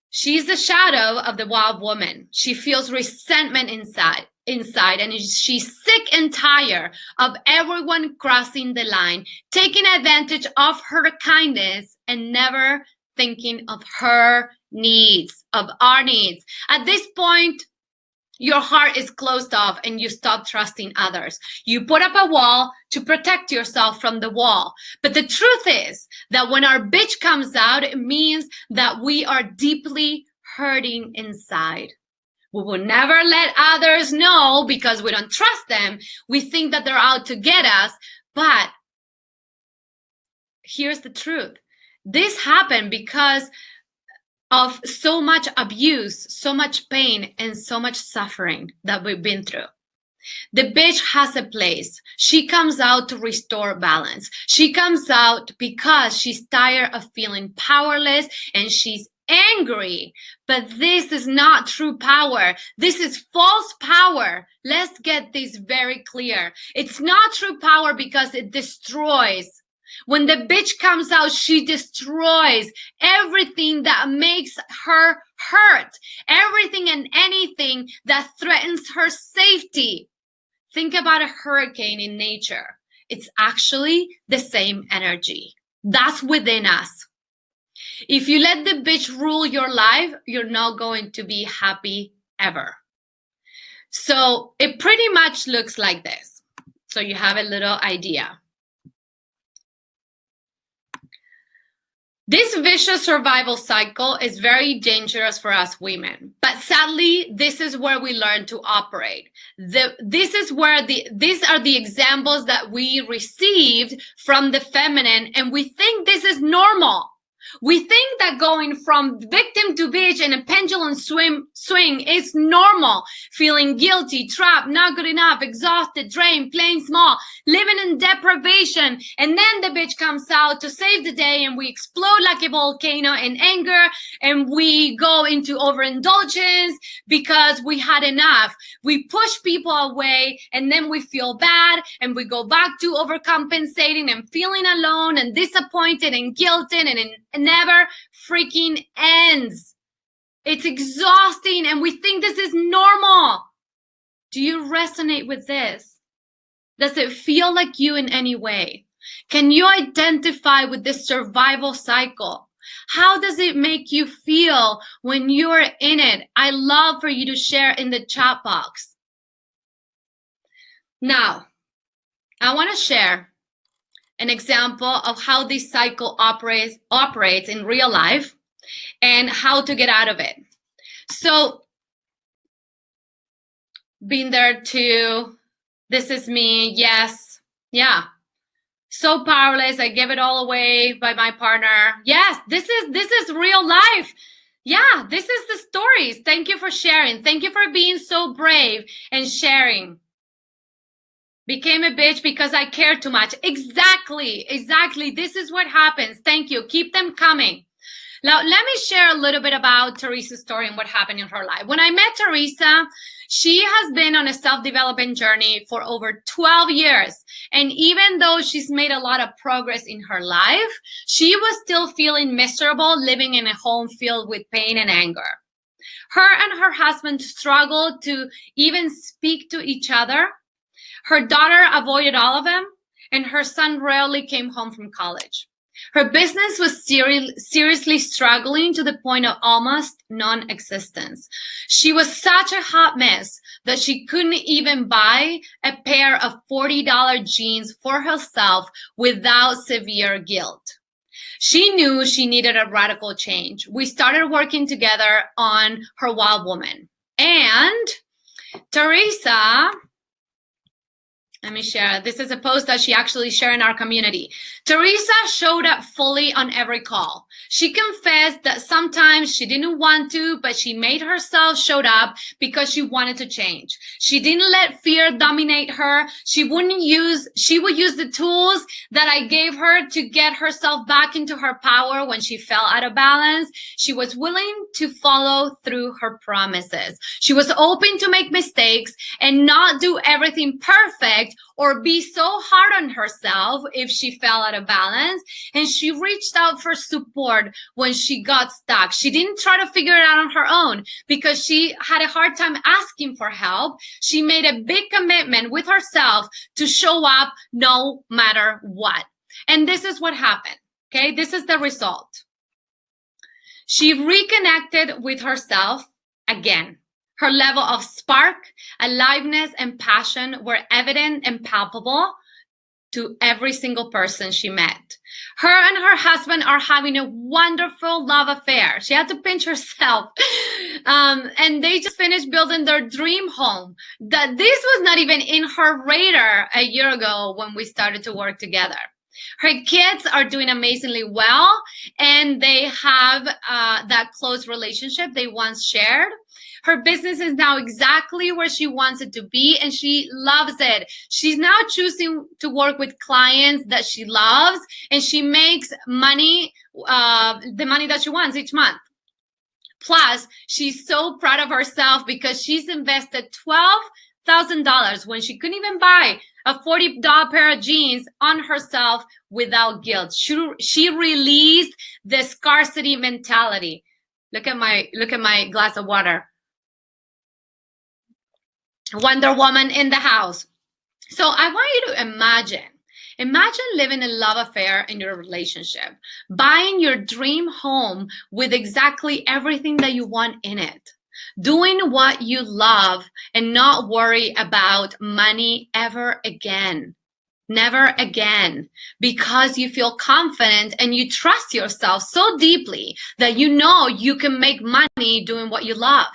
Speaker 1: She's the shadow of the wild woman. She feels resentment inside, and she's sick and tired of everyone crossing the line, taking advantage of her kindness and never thinking of her needs, of our needs. At this point, your heart is closed off and you stop trusting others. You put up a wall to protect yourself from the wall. But the truth is that when our bitch comes out, it means that we are deeply hurting inside. We will never let others know because we don't trust them. We think that they're out to get us. But here's the truth. This happened because of so much abuse, so much pain, and so much suffering that we've been through. The bitch has a place. She comes out to restore balance. She comes out because she's tired of feeling powerless and she's angry. But this is not true power. This is false power. Let's get this very clear. It's not true power because it destroys. When the bitch comes out, she destroys everything that makes her hurt, everything and anything that threatens her safety. Think about a hurricane in nature. It's actually the same energy. That's within us. If you let the bitch rule your life, you're not going to be happy ever. So it pretty much looks like this. So you have a little idea. This vicious survival cycle is very dangerous for us women, but sadly, this is where we learn to operate. These are the examples that we received from the feminine, and we think this is normal. We think that going from victim to bitch in a pendulum swing is normal. Feeling guilty, trapped, not good enough, exhausted, drained, playing small, living in deprivation. And then the bitch comes out to save the day and we explode like a volcano in anger and we go into overindulgence because we had enough. We push people away and then we feel bad and we go back to overcompensating and feeling alone and disappointed and guilted, and it never freaking ends. It's exhausting and we think this is normal. Do you resonate with this? Does it feel like you in any way? Can you identify with this survival cycle? How does it make you feel when you're in it? I love for you to share in the chat box. Now, I want to share an example of how this cycle operates in real life and how to get out of it. So, been there too. This is me. Yes. Yeah. So powerless. I give it all away by my partner. Yes, this is real life. Yeah, this is the stories. Thank you for sharing. Thank you for being so brave and sharing. Became a bitch because I care too much. Exactly. This is what happens. Thank you. Keep them coming. Now, let me share a little bit about Teresa's story and what happened in her life. When I met Teresa, she has been on a self-development journey for over 12 years. And even though she's made a lot of progress in her life, she was still feeling miserable living in a home filled with pain and anger. Her and her husband struggled to even speak to each other. Her daughter avoided all of them, and her son rarely came home from college. Her business was seriously struggling to the point of almost non-existence. She was such a hot mess that she couldn't even buy a pair of $40 jeans for herself without severe guilt. She knew she needed a radical change. We started working together on her Wild Woman. And Teresa, let me share. This is a post that she actually shared in our community. Teresa showed up fully on every call. She confessed that sometimes she didn't want to, but she made herself showed up because she wanted to change. She didn't let fear dominate her. She would use the tools that I gave her to get herself back into her power when she fell out of balance. She was willing to follow through her promises. She was open to make mistakes and not do everything perfect or be so hard on herself if she fell out of balance. And she reached out for support when she got stuck. She didn't try to figure it out on her own because she had a hard time asking for help. She made a big commitment with herself to show up no matter what. And this is what happened. Okay, this is the result. She reconnected with herself again. Her level of spark, aliveness, and passion were evident and palpable to every single person she met. Her and her husband are having a wonderful love affair. She had to pinch herself. And they just finished building their dream home. That this was not even in her radar a year ago when we started to work together. Her kids are doing amazingly well, and they have that close relationship they once shared. Her business is now exactly where she wants it to be, and she loves it. She's now choosing to work with clients that she loves, and she makes money, the money that she wants each month. Plus, she's so proud of herself because she's invested $12,000 when she couldn't even buy a $40 pair of jeans on herself without guilt. She released the scarcity mentality. Look at my glass of water. Wonder Woman in the house. So I want you to imagine living a love affair in your relationship, buying your dream home with exactly everything that you want in it, doing what you love and not worry about money ever again. Never again, because you feel confident and you trust yourself so deeply that you know you can make money doing what you love.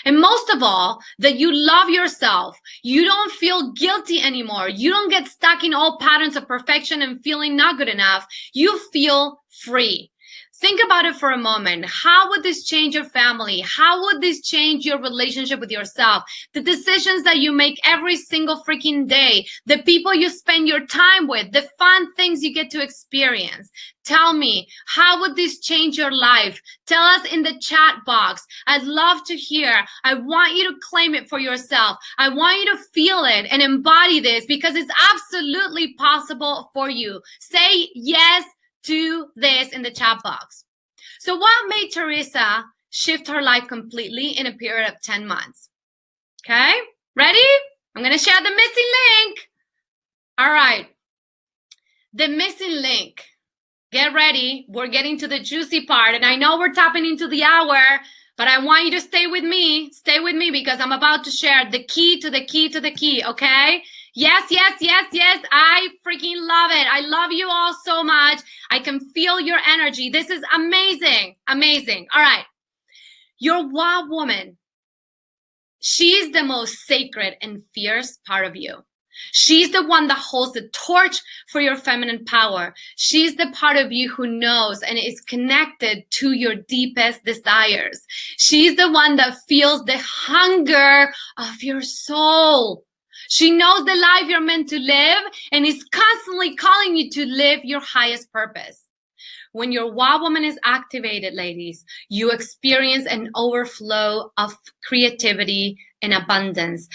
Speaker 1: And most of all, that you love yourself. You don't feel guilty anymore. You don't get stuck in old patterns of perfection and feeling not good enough. You feel free. Think about it for a moment. How would this change your family? How would this change your relationship with yourself? The decisions that you make every single freaking day, the people you spend your time with, the fun things you get to experience. Tell me, how would this change your life? Tell us in the chat box. I'd love to hear. I want you to claim it for yourself. I want you to feel it and embody this because it's absolutely possible for you. Say yes to this in the chat box. So what made Teresa shift her life completely in a period of 10 months? Okay, ready? I'm going to share the missing link. All right. The missing link. Get ready. We're getting to the juicy part. And I know we're tapping into the hour, but I want you to stay with me. Stay with me because I'm about to share the key to the key to the key, okay? Yes, yes, yes, yes. I freaking love it. I love you all so much. I can feel your energy. This is amazing. Amazing. All right. Your wow woman. She's the most sacred and fierce part of you. She's the one that holds the torch for your feminine power. She's the part of you who knows and is connected to your deepest desires. She's the one that feels the hunger of your soul. She knows the life you're meant to live and is constantly calling you to live your highest purpose. When your wow woman is activated, ladies, you experience an overflow of creativity and abundance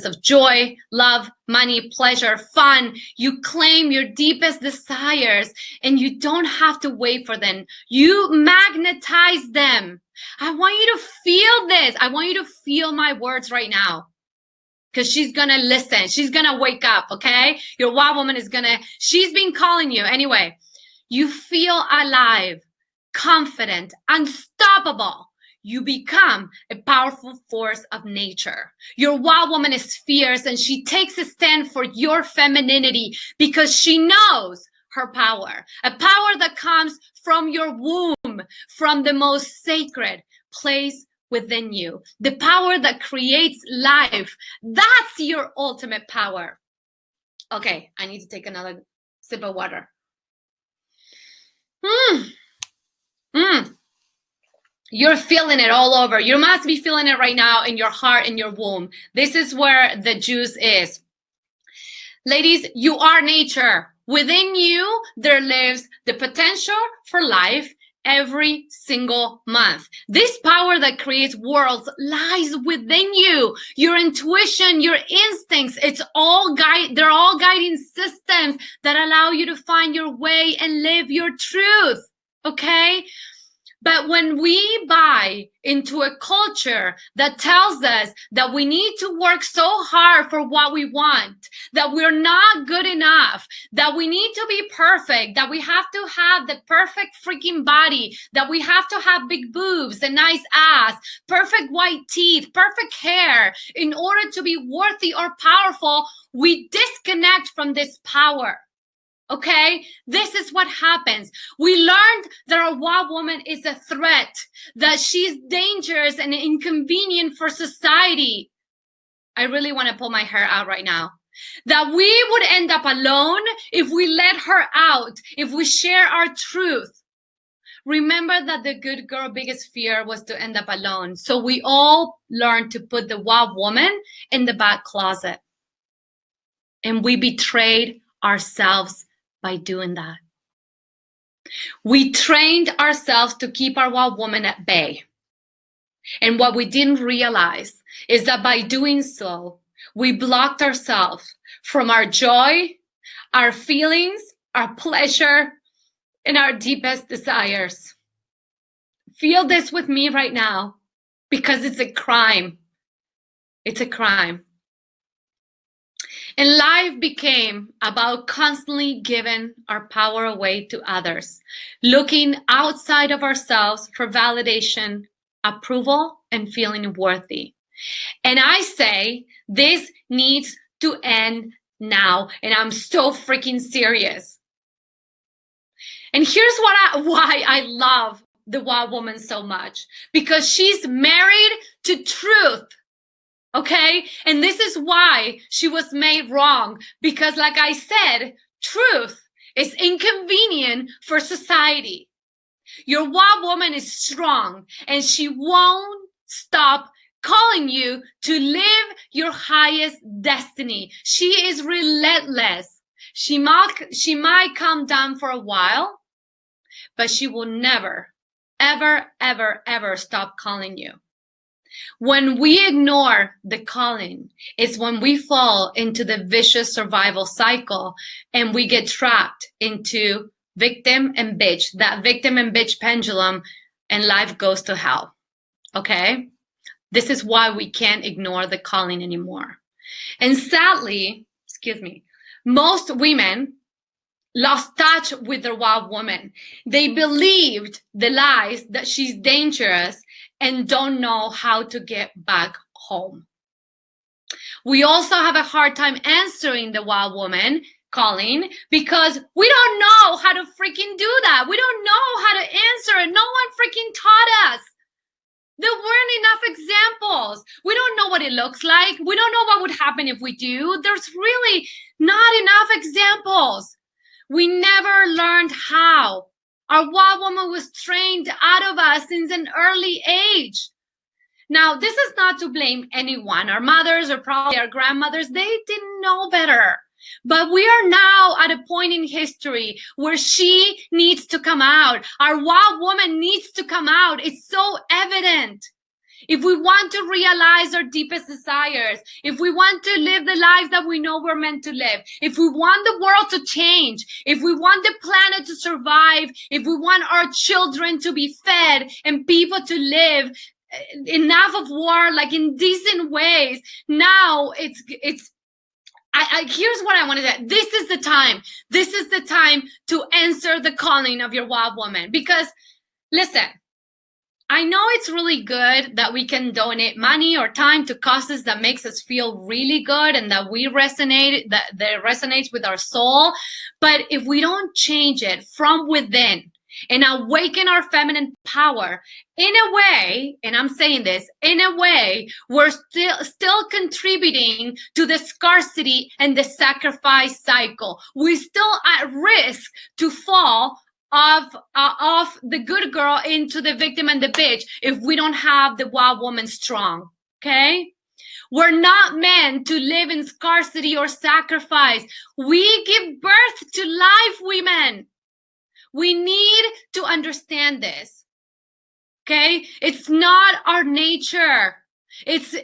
Speaker 1: of joy, love, money, pleasure, fun. You claim your deepest desires and you don't have to wait for them. You magnetize them. I want you to feel this. I want you to feel my words right now. Because she's going to listen. She's going to wake up, okay? Your wow woman is she's been calling you. Anyway, you feel alive, confident, unstoppable. You become a powerful force of nature. Your wow woman is fierce and she takes a stand for your femininity because she knows her power. A power that comes from your womb, from the most sacred place within you, the power that creates life. That's your ultimate power. Okay, I need to take another sip of water. You're feeling it all over. You must be feeling it right now in your heart, in your womb. This is where the juice is. Ladies, you are nature. Within you, there lives the potential for life every single month. This power that creates worlds lies within you. Your intuition, your instincts, they're all guiding systems that allow you to find your way and live your truth. Okay? But when we buy into a culture that tells us that we need to work so hard for what we want, that we're not good enough, that we need to be perfect, that we have to have the perfect freaking body, that we have to have big boobs, a nice ass, perfect white teeth, perfect hair in order to be worthy or powerful, we disconnect from this power. Okay, this is what happens. We learned that a wild woman is a threat, that she's dangerous and inconvenient for society. I really want to pull my hair out right now. That we would end up alone if we let her out, if we share our truth. Remember that the good girl biggest fear was to end up alone. So we all learned to put the wild woman in the back closet. And we betrayed ourselves by doing that. We trained ourselves to keep our wild woman at bay. And what we didn't realize is that by doing so, we blocked ourselves from our joy, our feelings, our pleasure, and our deepest desires. Feel this with me right now, because it's a crime. It's a crime. And life became about constantly giving our power away to others, looking outside of ourselves for validation, approval, and feeling worthy. And I say this needs to end now. And I'm so freaking serious. And here's why I love the wild woman so much. Because she's married to truth. Okay? And this is why she was made wrong. Because like I said, truth is inconvenient for society. Your wild woman is strong and she won't stop calling you to live your highest destiny. She is relentless. She might calm down for a while, but she will never, ever, ever, ever stop calling you. When we ignore the calling, it's when we fall into the vicious survival cycle and we get trapped into victim and bitch, that victim and bitch pendulum, and life goes to hell. Okay? This is why we can't ignore the calling anymore. And sadly, most women lost touch with their wild woman. They believed the lies that she's dangerous and don't know how to get back home. We also have a hard time answering the wild woman calling because we don't know how to freaking do that. We don't know how to answer it. No one freaking taught us. There weren't enough examples. We don't know what it looks like. We don't know what would happen if we do. There's really not enough examples. We never learned how. Our wild woman was trained out of us since an early age. Now, this is not to blame anyone. Our mothers or probably our grandmothers, they didn't know better. But we are now at a point in history where she needs to come out. Our wild woman needs to come out. It's so evident. If we want to realize our deepest desires, if we want to live the life that we know we're meant to live, if we want the world to change, if we want the planet to survive, if we want our children to be fed and people to live enough of war, like in decent ways, now here's what I want to say. This is the time. This is the time to answer the calling of your wild woman. Because, listen, I know it's really good that we can donate money or time to causes that makes us feel really good and that that resonates with our soul. But if we don't change it from within and awaken our feminine power, in a way, and I'm saying this, in a way, we're still contributing to the scarcity and the sacrifice cycle. We're still at risk to fall of the good girl into the victim and the bitch if we don't have the wild woman strong. Okay? We're not meant to live in scarcity or sacrifice. We give birth to life, women. We need to understand this. Okay? It's not our nature. It's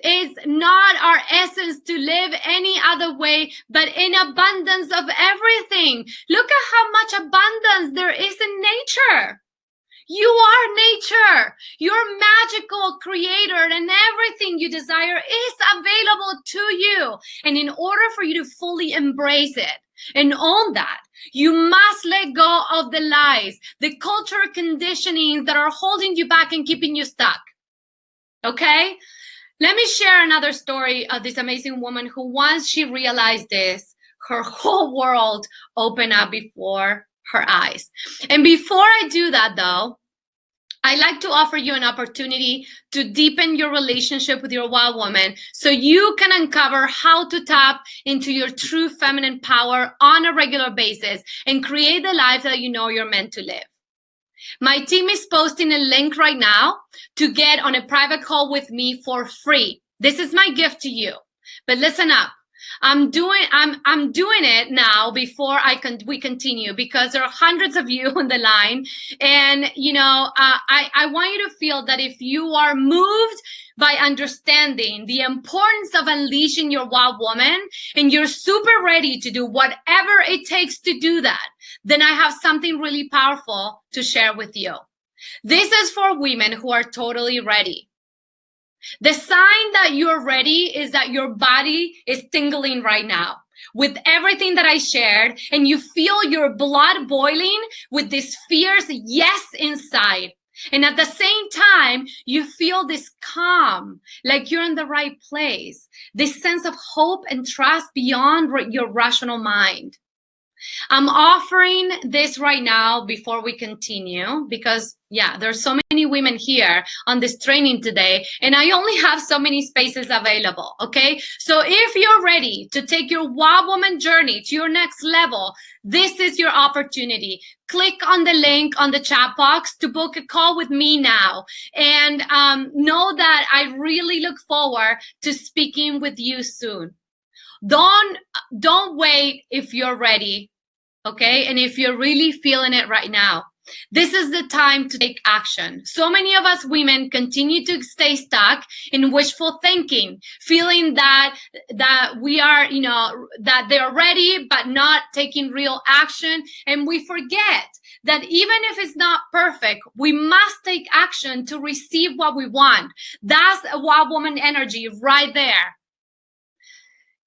Speaker 1: not our essence to live any other way but in abundance of everything. Look at how much abundance there is in nature. You are nature. Your magical creator, and everything you desire is available to you. And in order for you to fully embrace it and own that, you must let go of the lies, the cultural conditionings that are holding you back and keeping you stuck. Okay? Let me share another story of this amazing woman who, once she realized this, her whole world opened up before her eyes. And before I do that, though, I like to offer you an opportunity to deepen your relationship with your wild woman so you can uncover how to tap into your true feminine power on a regular basis and create the life that you know you're meant to live. My team is posting a link right now to get on a private call with me for free. This is my gift to you. But listen up. I'm doing it now before we continue, because there are hundreds of you on the line, and I want you to feel that if you are moved by understanding the importance of unleashing your wild woman and you're super ready to do whatever it takes to do that, then I have something really powerful to share with you. This is for women who are totally ready. The sign that you're ready is that your body is tingling right now with everything that I shared, and you feel your blood boiling with this fierce yes inside. And at the same time, you feel this calm, like you're in the right place, this sense of hope and trust beyond your rational mind. I'm offering this right now before we continue because, there's so many women here on this training today, and I only have so many spaces available, okay? So if you're ready to take your wild woman journey to your next level, this is your opportunity. Click on the link on the chat box to book a call with me now. And know that I really look forward to speaking with you soon. Don't wait if you're ready. Okay, and if you're really feeling it right now, this is the time to take action. So many of us women continue to stay stuck in wishful thinking, feeling that we are, that they're ready, but not taking real action. And we forget that even if it's not perfect, we must take action to receive what we want. That's a wild woman energy right there.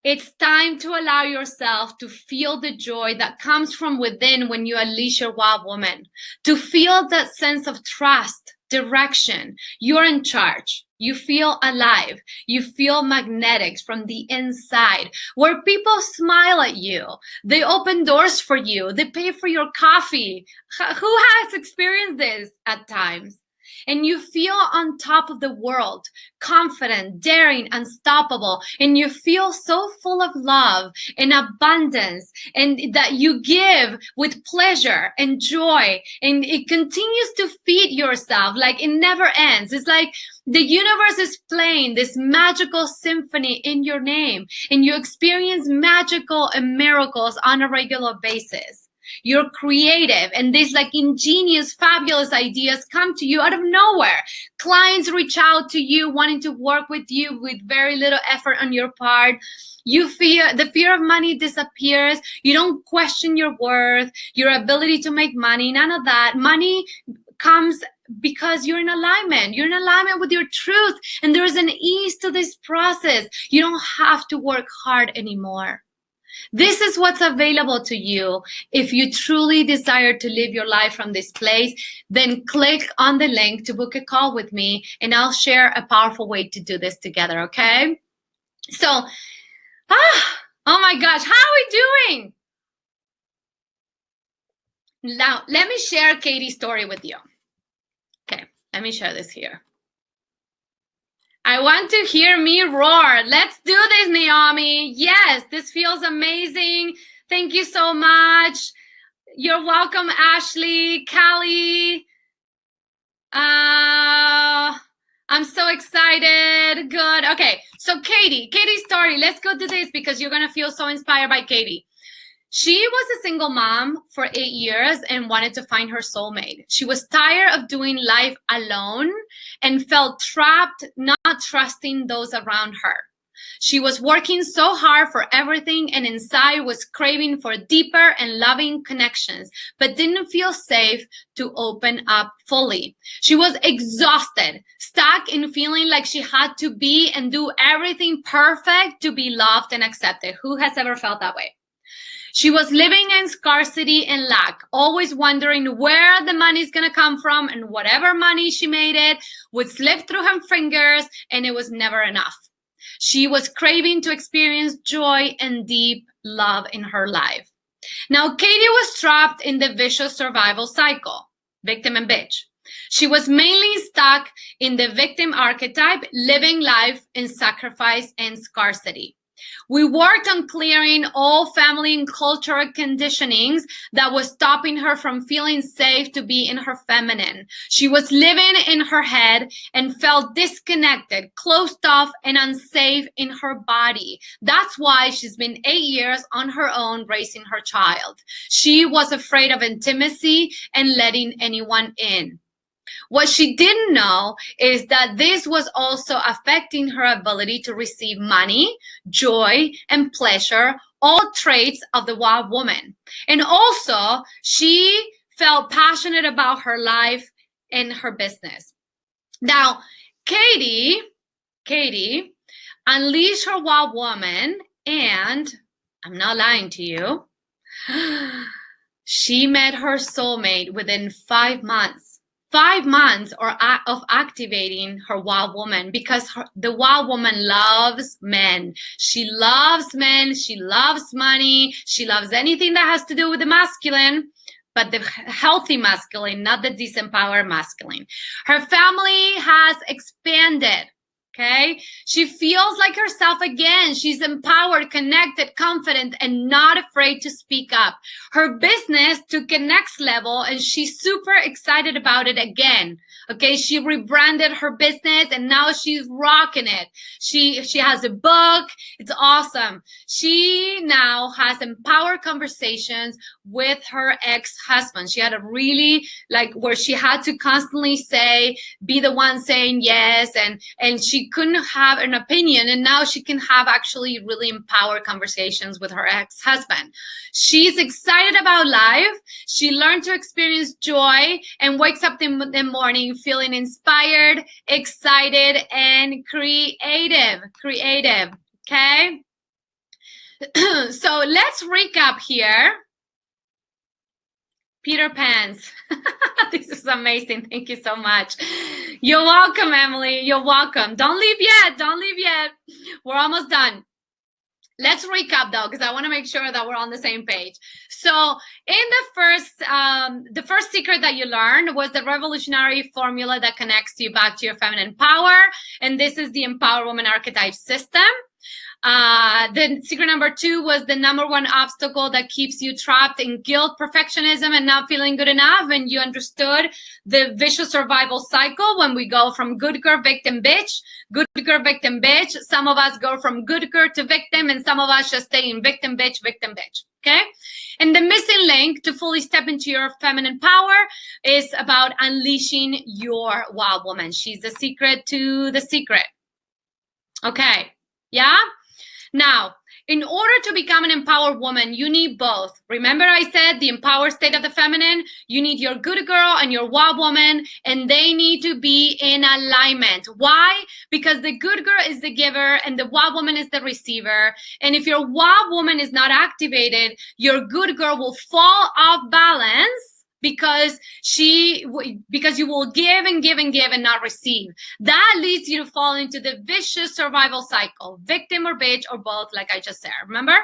Speaker 1: It's time to allow yourself to feel the joy that comes from within when you unleash your wild woman, to feel that sense of trust, direction. You're in charge. You feel alive. You feel magnetic from the inside, where people smile at you. They open doors for you. They pay for your coffee. Who has experienced this at times? And you feel on top of the world, confident, daring, unstoppable, and you feel so full of love and abundance, and that you give with pleasure and joy, and it continues to feed yourself like it never ends. It's like the universe is playing this magical symphony in your name, and you experience magical and miracles on a regular basis. You're creative, and these like ingenious, fabulous ideas come to you out of nowhere. Clients reach out to you wanting to work with you with very little effort on your part. You feel the fear of money disappears. You don't question your worth, your ability to make money, none of that. Money comes because you're in alignment. You're in alignment with your truth, and there is an ease to this process. You don't have to work hard anymore. This is what's available to you. If you truly desire to live your life from this place, then click on the link to book a call with me, and I'll share a powerful way to do this together, okay? So, oh my gosh, how are we doing? Now, let me share Katie's story with you. Okay, let me share this here. I want to hear me roar. Let's do this, Naomi. Yes, this feels amazing. Thank you so much. You're welcome, Ashley, Callie. I'm so excited. Good. Okay, so Katie's story. Let's go to this because you're gonna feel so inspired by Katie. She was a single mom for 8 years and wanted to find her soulmate. She was tired of doing life alone and felt trapped, not trusting those around her. She was working so hard for everything and inside was craving for deeper and loving connections, but didn't feel safe to open up fully. She was exhausted, stuck in feeling like she had to be and do everything perfect to be loved and accepted. Who has ever felt that way? She was living in scarcity and lack, always wondering where the money's going to come from, and whatever money she made it would slip through her fingers and it was never enough. She was craving to experience joy and deep love in her life. Now, Katie was trapped in the vicious survival cycle, victim and bitch. She was mainly stuck in the victim archetype, living life in sacrifice and scarcity. We worked on clearing all family and cultural conditionings that was stopping her from feeling safe to be in her feminine. She was living in her head and felt disconnected, closed off, and unsafe in her body. That's why she's been 8 years on her own raising her child. She was afraid of intimacy and letting anyone in. What she didn't know is that this was also affecting her ability to receive money, joy, and pleasure, all traits of the wild woman. And also, she felt passionate about her life and her business. Now, Katie unleashed her wild woman, and I'm not lying to you, she met her soulmate within 5 months. 5 months of activating her wild woman, because the wild woman loves men. She loves men. She loves money. She loves anything that has to do with the masculine, but the healthy masculine, not the disempowered masculine. Her family has expanded. Okay, she feels like herself again. She's empowered, connected, confident, and not afraid to speak up. Her business took a next level and she's super excited about it again. Okay, she rebranded her business and now she's rocking it. She has a book. It's awesome. She now has empowered conversations with her ex-husband. She had a really where she had to constantly be the one saying yes, and she couldn't have an opinion, and now she can have actually really empowered conversations with her ex-husband. She's excited about life. She learned to experience joy and wakes up in the morning feeling inspired, excited, and creative. Okay? So let's recap here. Peter Pan's. This is amazing. Thank you so much. You're welcome, Emily. You're welcome. Don't leave yet. We're almost done. Let's recap though, because I want to make sure that we're on the same page. So in the first secret that you learned was the revolutionary formula that connects you back to your feminine power. And this is the Empower Woman Archetype system. The secret number 2 was the number 1 obstacle that keeps you trapped in guilt, perfectionism, and not feeling good enough. And you understood the vicious survival cycle when we go from good girl, victim, bitch, good girl, victim, bitch. Some of us go from good girl to victim, and some of us just stay in victim, bitch, victim, bitch. Okay? And the missing link to fully step into your feminine power is about unleashing your wild woman. She's the secret to the secret. Okay. Yeah? Now, in order to become an empowered woman, you need both. Remember I said the empowered state of the feminine? You need your good girl and your wild woman, and they need to be in alignment. Why? Because the good girl is the giver and the wild woman is the receiver. And if your wild woman is not activated, your good girl will fall off balance because you will give and give and give and not receive. That leads you to fall into the vicious survival cycle, victim or bitch or both, like I just said. Remember?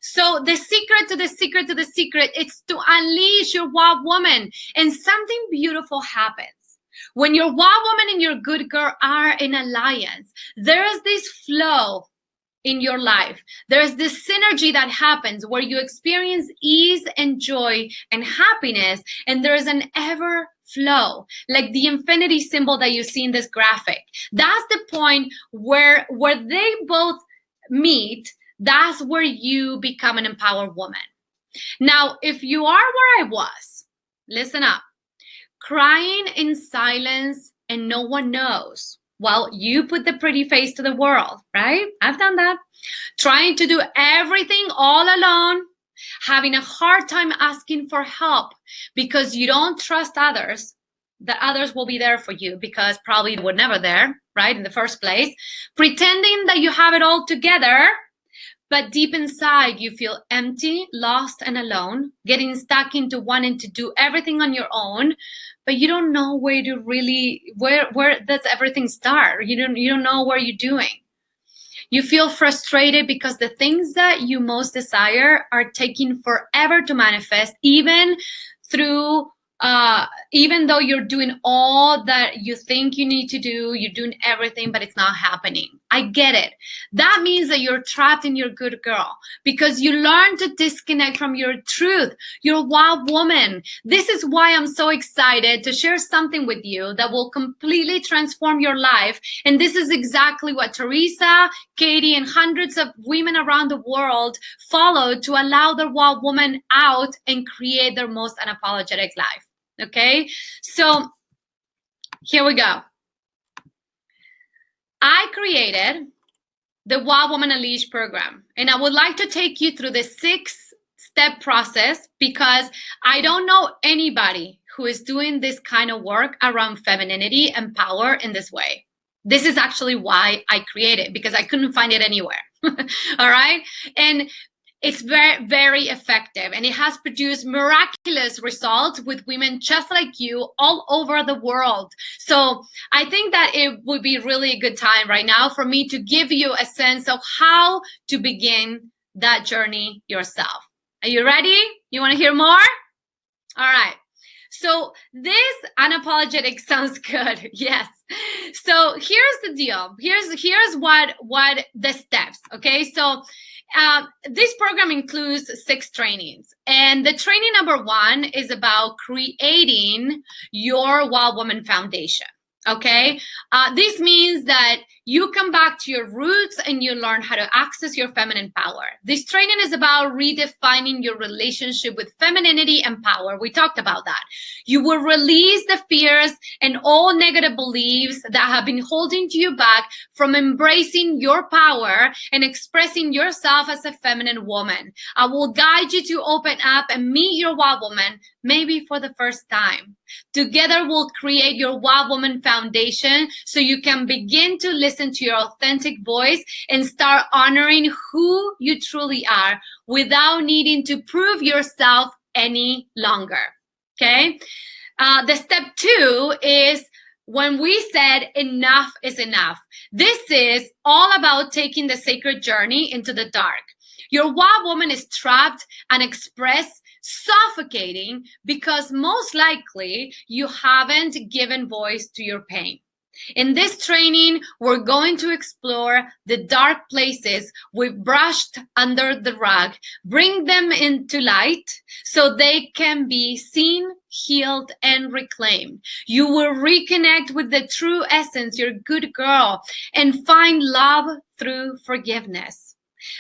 Speaker 1: So the secret to the secret to the secret, it's to unleash your wild woman, and something beautiful happens. When your wild woman and your good girl are in alliance, there is this flow in your life. There's this synergy that happens where you experience ease and joy and happiness, and there's an ever flow, like the infinity symbol that you see in this graphic. That's the point where they both meet. That's where you become an empowered woman. Now, if you are where I was, listen up, crying in silence and no one knows. Well, you put the pretty face to the world, right? I've done that. Trying to do everything all alone, having a hard time asking for help because you don't trust others, that others will be there for you because probably they were never there, right, in the first place. Pretending that you have it all together, but deep inside you feel empty, lost, and alone, getting stuck into wanting to do everything on your own, but you don't know where to really, where does everything start? You don't know where you're doing. You feel frustrated because the things that you most desire are taking forever to manifest, even though you're doing all that you think you need to do, you're doing everything, but it's not happening. I get it. That means that you're trapped in your good girl because you learn to disconnect from your truth. You're a wild woman. This is why I'm so excited to share something with you that will completely transform your life. And this is exactly what Teresa, Katie, and hundreds of women around the world followed to allow their wild woman out and create their most unapologetic life. Okay, so here we go. I created the Wild Woman Unleashed program, and I would like to take you through the 6-step process because I don't know anybody who is doing this kind of work around femininity and power in this way. This is actually why I created it, because I couldn't find it anywhere. All right, and it's very, very effective, and it has produced miraculous results with women just like you all over the world. So I think that it would be really a good time right now for me to give you a sense of how to begin that journey yourself. Are you ready? You want to hear more? All right. So this unapologetic sounds good. Yes. So here's the deal. Here's what the steps. Okay. So this program includes 6 trainings, and the training number 1 is about creating your Wild Woman Foundation. Okay, this means that you come back to your roots and you learn how to access your feminine power. This training is about redefining your relationship with femininity and power. We talked about that. You will release the fears and all negative beliefs that have been holding you back from embracing your power and expressing yourself as a feminine woman. I will guide you to open up and meet your wild woman, maybe for the first time. Together, we'll create your Wild Woman Foundation so you can begin to listen to your authentic voice and start honoring who you truly are without needing to prove yourself any longer. Okay? The step 2 is when we said enough is enough. This is all about taking the sacred journey into the dark. Your wild woman is trapped and expressed, suffocating because most likely you haven't given voice to your pain. In this training, we're going to explore the dark places we've brushed under the rug, bring them into light so they can be seen, healed, and reclaimed. You will reconnect with the true essence, your good girl, and find love through forgiveness.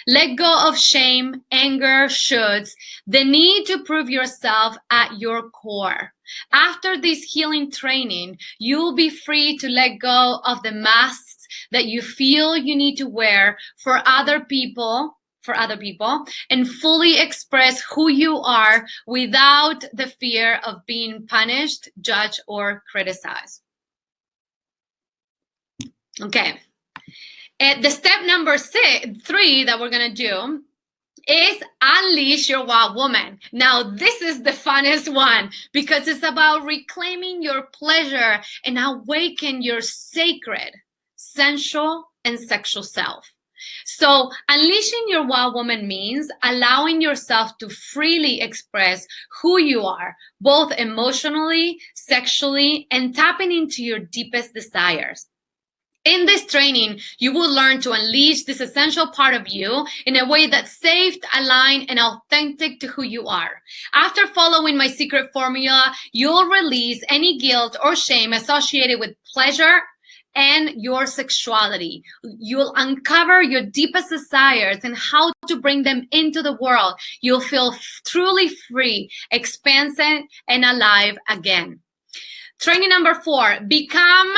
Speaker 1: Let go of shame, anger, shoulds, the need to prove yourself at your core. After this healing training, you'll be free to let go of the masks that you feel you need to wear for other people, and fully express who you are without the fear of being punished, judged, or criticized. Okay. The step number 3 that we're going to do is unleash your wild woman. Now, this is the funnest one because it's about reclaiming your pleasure and awaken your sacred, sensual, and sexual self. So unleashing your wild woman means allowing yourself to freely express who you are, both emotionally, sexually, and tapping into your deepest desires. In this training, you will learn to unleash this essential part of you in a way that's safe, aligned, and authentic to who you are. After following my secret formula, you'll release any guilt or shame associated with pleasure and your sexuality. You'll uncover your deepest desires and how to bring them into the world. You'll feel truly free, expansive, and alive again. Training number 4, become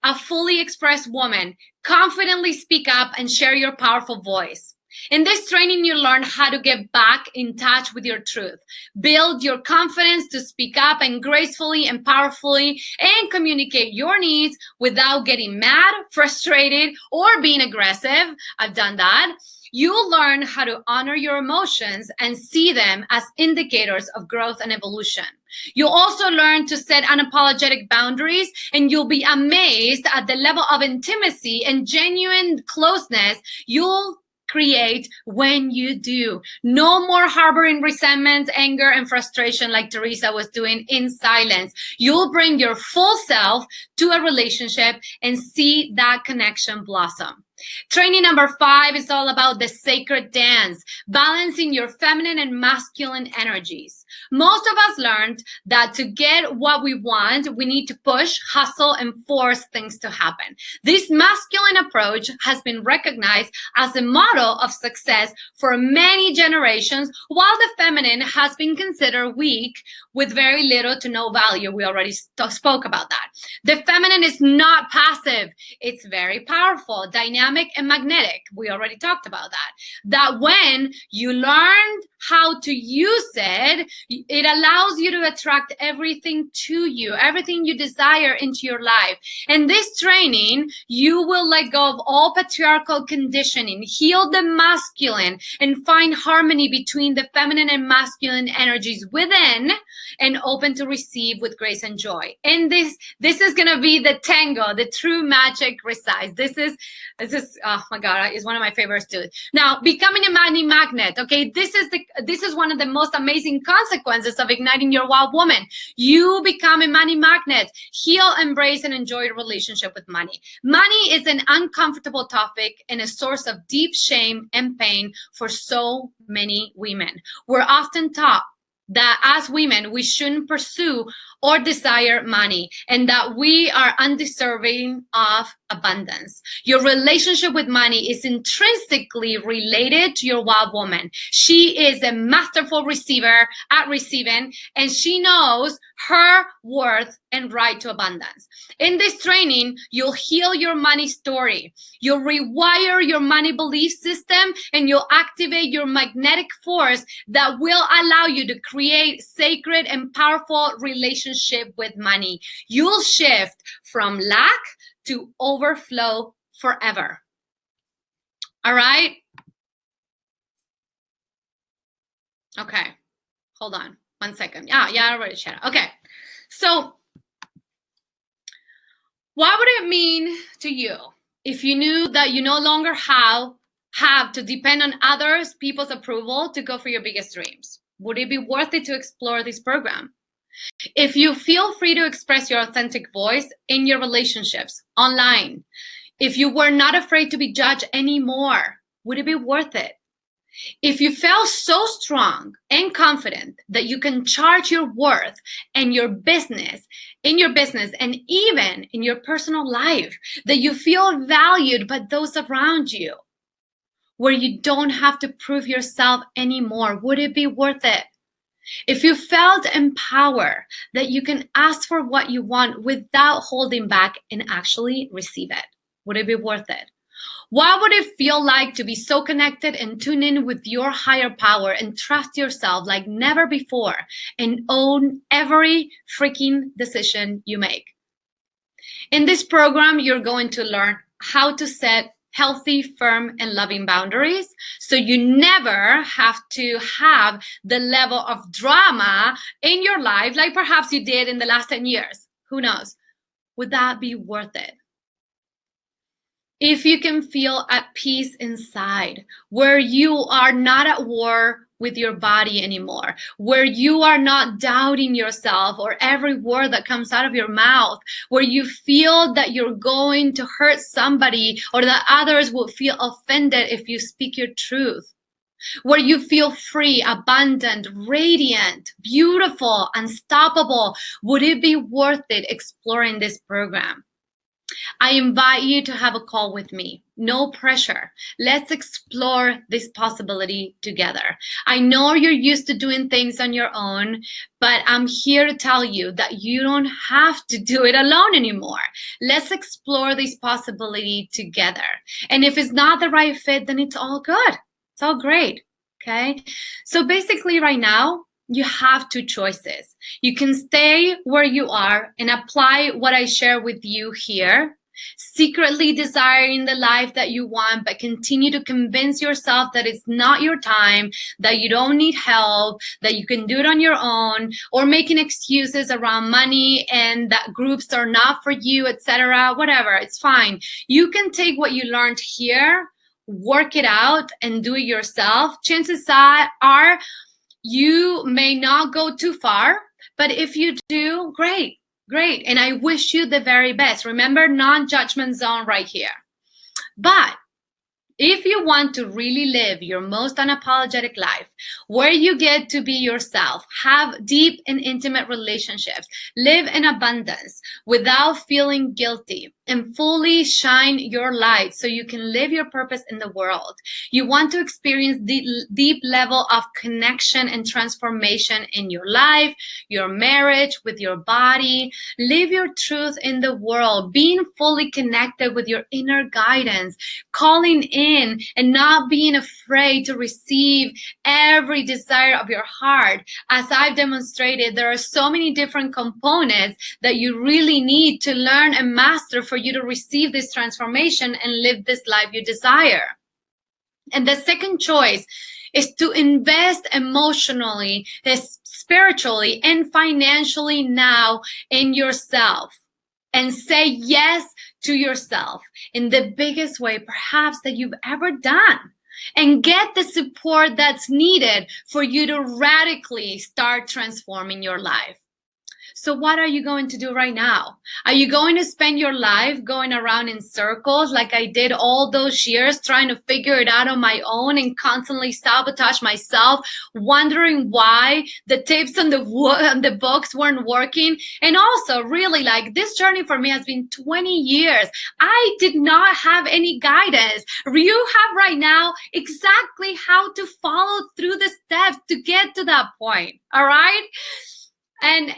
Speaker 1: a fully expressed woman. Confidently speak up and share your powerful voice. In this training, you learn how to get back in touch with your truth. Build your confidence to speak up and gracefully and powerfully and communicate your needs without getting mad, frustrated, or being aggressive. I've done that. You'll learn how to honor your emotions and see them as indicators of growth and evolution. You'll also learn to set unapologetic boundaries, and you'll be amazed at the level of intimacy and genuine closeness you'll create when you do. No more harboring resentment, anger, and frustration like Teresa was doing in silence. You'll bring your full self to a relationship and see that connection blossom. Training number 5 is all about the sacred dance, balancing your feminine and masculine energies. Most of us learned that to get what we want, we need to push, hustle, and force things to happen. This masculine approach has been recognized as a model of success for many generations, while the feminine has been considered weak with very little to no value. We already spoke about that. The feminine is not passive. It's very powerful, dynamic, and magnetic. We already talked about that. That when you learn how to use it, it allows you to attract everything to you, everything you desire into your life. And this training, you will let go of all patriarchal conditioning, heal the masculine, and find harmony between the feminine and masculine energies within, and open to receive with grace and joy. And this is going to be the tango, the true magic resides. This is oh my God, it's one of my favorites too. Now, becoming a money magnet. Okay, this is one of the most amazing consequences of igniting your wild woman. You become a money magnet. Heal, embrace, and enjoy your relationship with money. Money is an uncomfortable topic and a source of deep shame and pain for so many women. We're often taught that as women, we shouldn't pursue or desire money, and that we are undeserving of abundance. Your relationship with money is intrinsically related to your wild woman. She is a masterful receiver at receiving, and she knows her worth and right to abundance. In this training, you'll heal your money story. You'll rewire your money belief system, and you'll activate your magnetic force that will allow you to create sacred and powerful relationship with money. You'll shift from lack to overflow forever. All right? Okay. Hold on 1 second. Yeah, I already shared. Okay. So what would it mean to you if you knew that you no longer have to depend on others, people's approval to go for your biggest dreams? Would it be worth it to explore this program? If you feel free to express your authentic voice in your relationships, online, if you were not afraid to be judged anymore, would it be worth it? If you felt so strong and confident that you can charge your worth and your business, in your business, and even in your personal life, that you feel valued by those around you, where you don't have to prove yourself anymore, would it be worth it? If you felt empowered that you can ask for what you want without holding back and actually receive it, would it be worth it? What would it feel like to be so connected and tune in with your higher power and trust yourself like never before and own every freaking decision you make? In this program, you're going to learn how to set healthy, firm, and loving boundaries, so you never have to have the level of drama in your life like perhaps you did in the last 10 years. Who knows? Would that be worth it? If you can feel at peace inside, where you are not at war with your body anymore, where you are not doubting yourself or every word that comes out of your mouth, where you feel that you're going to hurt somebody or that others will feel offended if you speak your truth, where you feel free, abundant, radiant, beautiful, unstoppable. Would it be worth it exploring this program? I invite you to have a call with me. No pressure. Let's explore this possibility together. I know you're used to doing things on your own, but I'm here to tell you that you don't have to do it alone anymore. Let's explore this possibility together. And if it's not the right fit, then it's all good. It's all great. Okay? So basically right now, you have two choices. You can stay where you are and apply what I share with you here, secretly desiring the life that you want, but continue to convince yourself that it's not your time, that you don't need help, that you can do it on your own, or making excuses around money and that groups are not for you, etc. Whatever, it's fine. You can take what you learned here, work it out, and do it yourself. Chances are you may not go too far, but if you do, great, great. And I wish you the very best. Remember, non-judgment zone right here. But if you want to really live your most unapologetic life, where you get to be yourself, have deep and intimate relationships, live in abundance without feeling guilty, and fully shine your light so you can live your purpose in the world. You want to experience the deep level of connection and transformation in your life, your marriage, with your body, live your truth in the world, being fully connected with your inner guidance, calling in and not being afraid to receive every desire of your heart. As I've demonstrated, there are so many different components that you really need to learn and master for you to receive this transformation and live this life you desire. And the second choice is to invest emotionally, spiritually, and financially now in yourself, and say yes to yourself in the biggest way perhaps that you've ever done, and get the support that's needed for you to radically start transforming your life. So what are you going to do right now? Are you going to spend your life going around in circles like I did all those years, trying to figure it out on my own and constantly sabotage myself, wondering why the tips on the books weren't working? And also, really, like, this journey for me has been 20 years. I did not have any guidance. You have right now exactly how to follow through the steps to get to that point. All right? And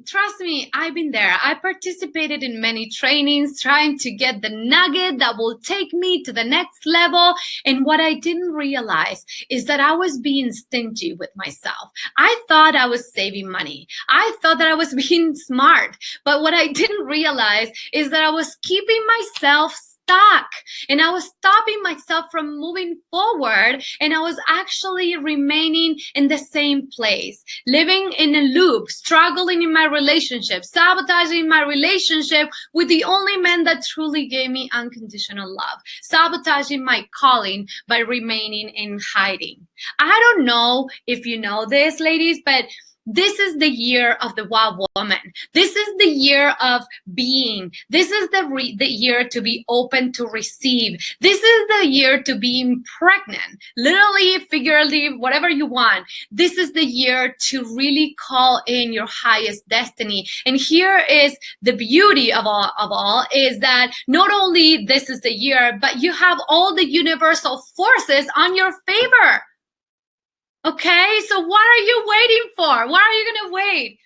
Speaker 1: trust me, I've been there. I participated in many trainings trying to get the nugget that will take me to the next level. And what I didn't realize is that I was being stingy with myself. I thought I was saving money. I thought that I was being smart. But what I didn't realize is that I was keeping myself stuck, and I was stopping myself from moving forward, and I was actually remaining in the same place, living in a loop, struggling in my relationship, sabotaging my relationship with the only man that truly gave me unconditional love, sabotaging my calling by remaining in hiding. I don't know if you know this, ladies, but this is the year of the wild woman. This is the year of being. This is the year to be open to receive. This is the year to be pregnant, literally, figuratively, whatever you want. This is the year to really call in your highest destiny. And here is the beauty of all is that not only this is the year, but you have all the universal forces on your favor. Okay, so what are you waiting for? Why are you going to wait?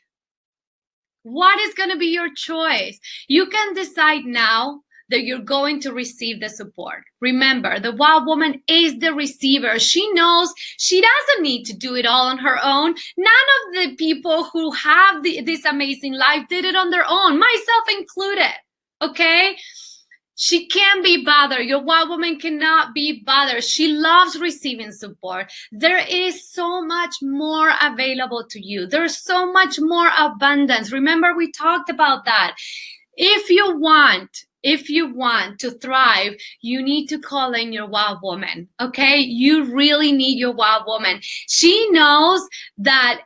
Speaker 1: What is going to be your choice? You can decide now that you're going to receive the support. Remember, the wild woman is the receiver. She knows she doesn't need to do it all on her own. None of the people who have this amazing life did it on their own, myself included. Okay? She can't be bothered. Your wild woman cannot be bothered. She loves receiving support. There is so much more available to you. There's so much more abundance. Remember, we talked about that. If you want if you want to thrive, you need to call in your wild woman. Okay, you really need your wild woman. She knows that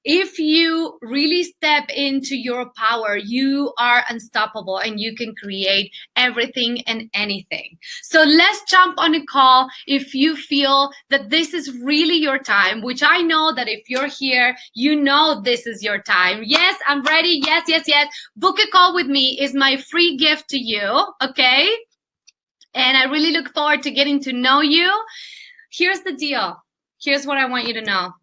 Speaker 1: if you really step into your power, you are unstoppable and you can create everything and anything. So let's jump on a call if you feel that this is really your time, which I know that if you're here, you know this is your time. Yes, I'm ready. Yes, yes, yes. Book a call with me is my free gift to you, okay? And I really look forward to getting to know you. Here's the deal. Here's what I want you to know.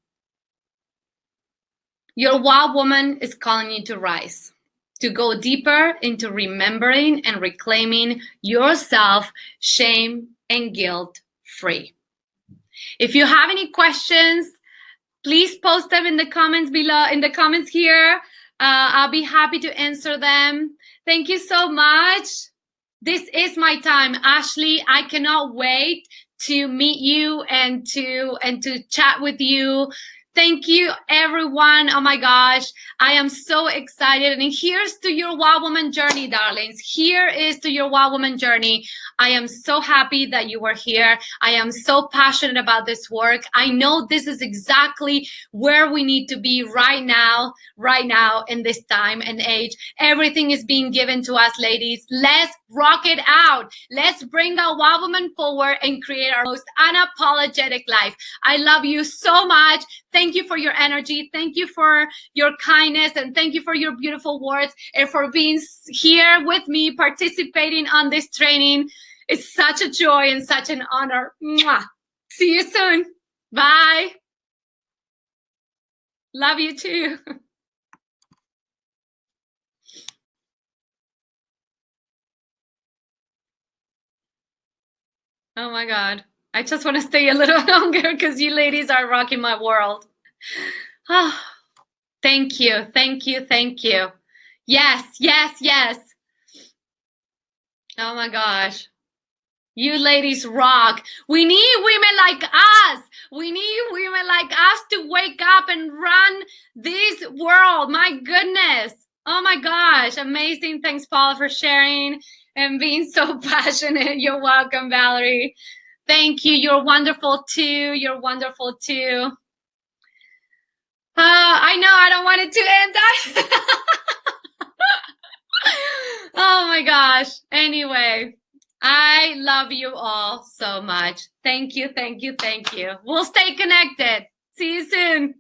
Speaker 1: Your wild woman is calling you to rise, to go deeper into remembering and reclaiming yourself, shame and guilt free. If you have any questions, please post them in the comments below, in the comments here. I'll be happy to answer them. Thank you so much. This is my time, Ashley. I cannot wait to meet you and to chat with you. Thank you, everyone. Oh my gosh, I am so excited. And here's to your wild woman journey, darlings. Here is to your wild woman journey. I am so happy that you are here. I am so passionate about this work. I know this is exactly where we need to be right now in this time and age. Everything is being given to us, ladies. Let's rock it out. Let's bring our wild woman forward and create our most unapologetic life. I love you so much. Thank you for your energy. Thank you for your kindness. And thank you for your beautiful words and for being here with me, participating on this training. It's such a joy and such an honor. Mwah. See you soon. Bye. Love you too. Oh my God. I just want to stay a little longer because you ladies are rocking my world. Oh, thank you. Thank you. Thank you. Yes, yes, yes. Oh my gosh. You ladies rock. We need women like us. We need women like us to wake up and run this world. My goodness. Oh my gosh. Amazing. Thanks, Paula, for sharing and being so passionate. You're welcome, Valerie. Thank you. You're wonderful too. You're wonderful too. I know I don't want it to end that. Oh my gosh. Anyway, I love you all so much. Thank you, thank you, thank you. We'll stay connected. See you soon.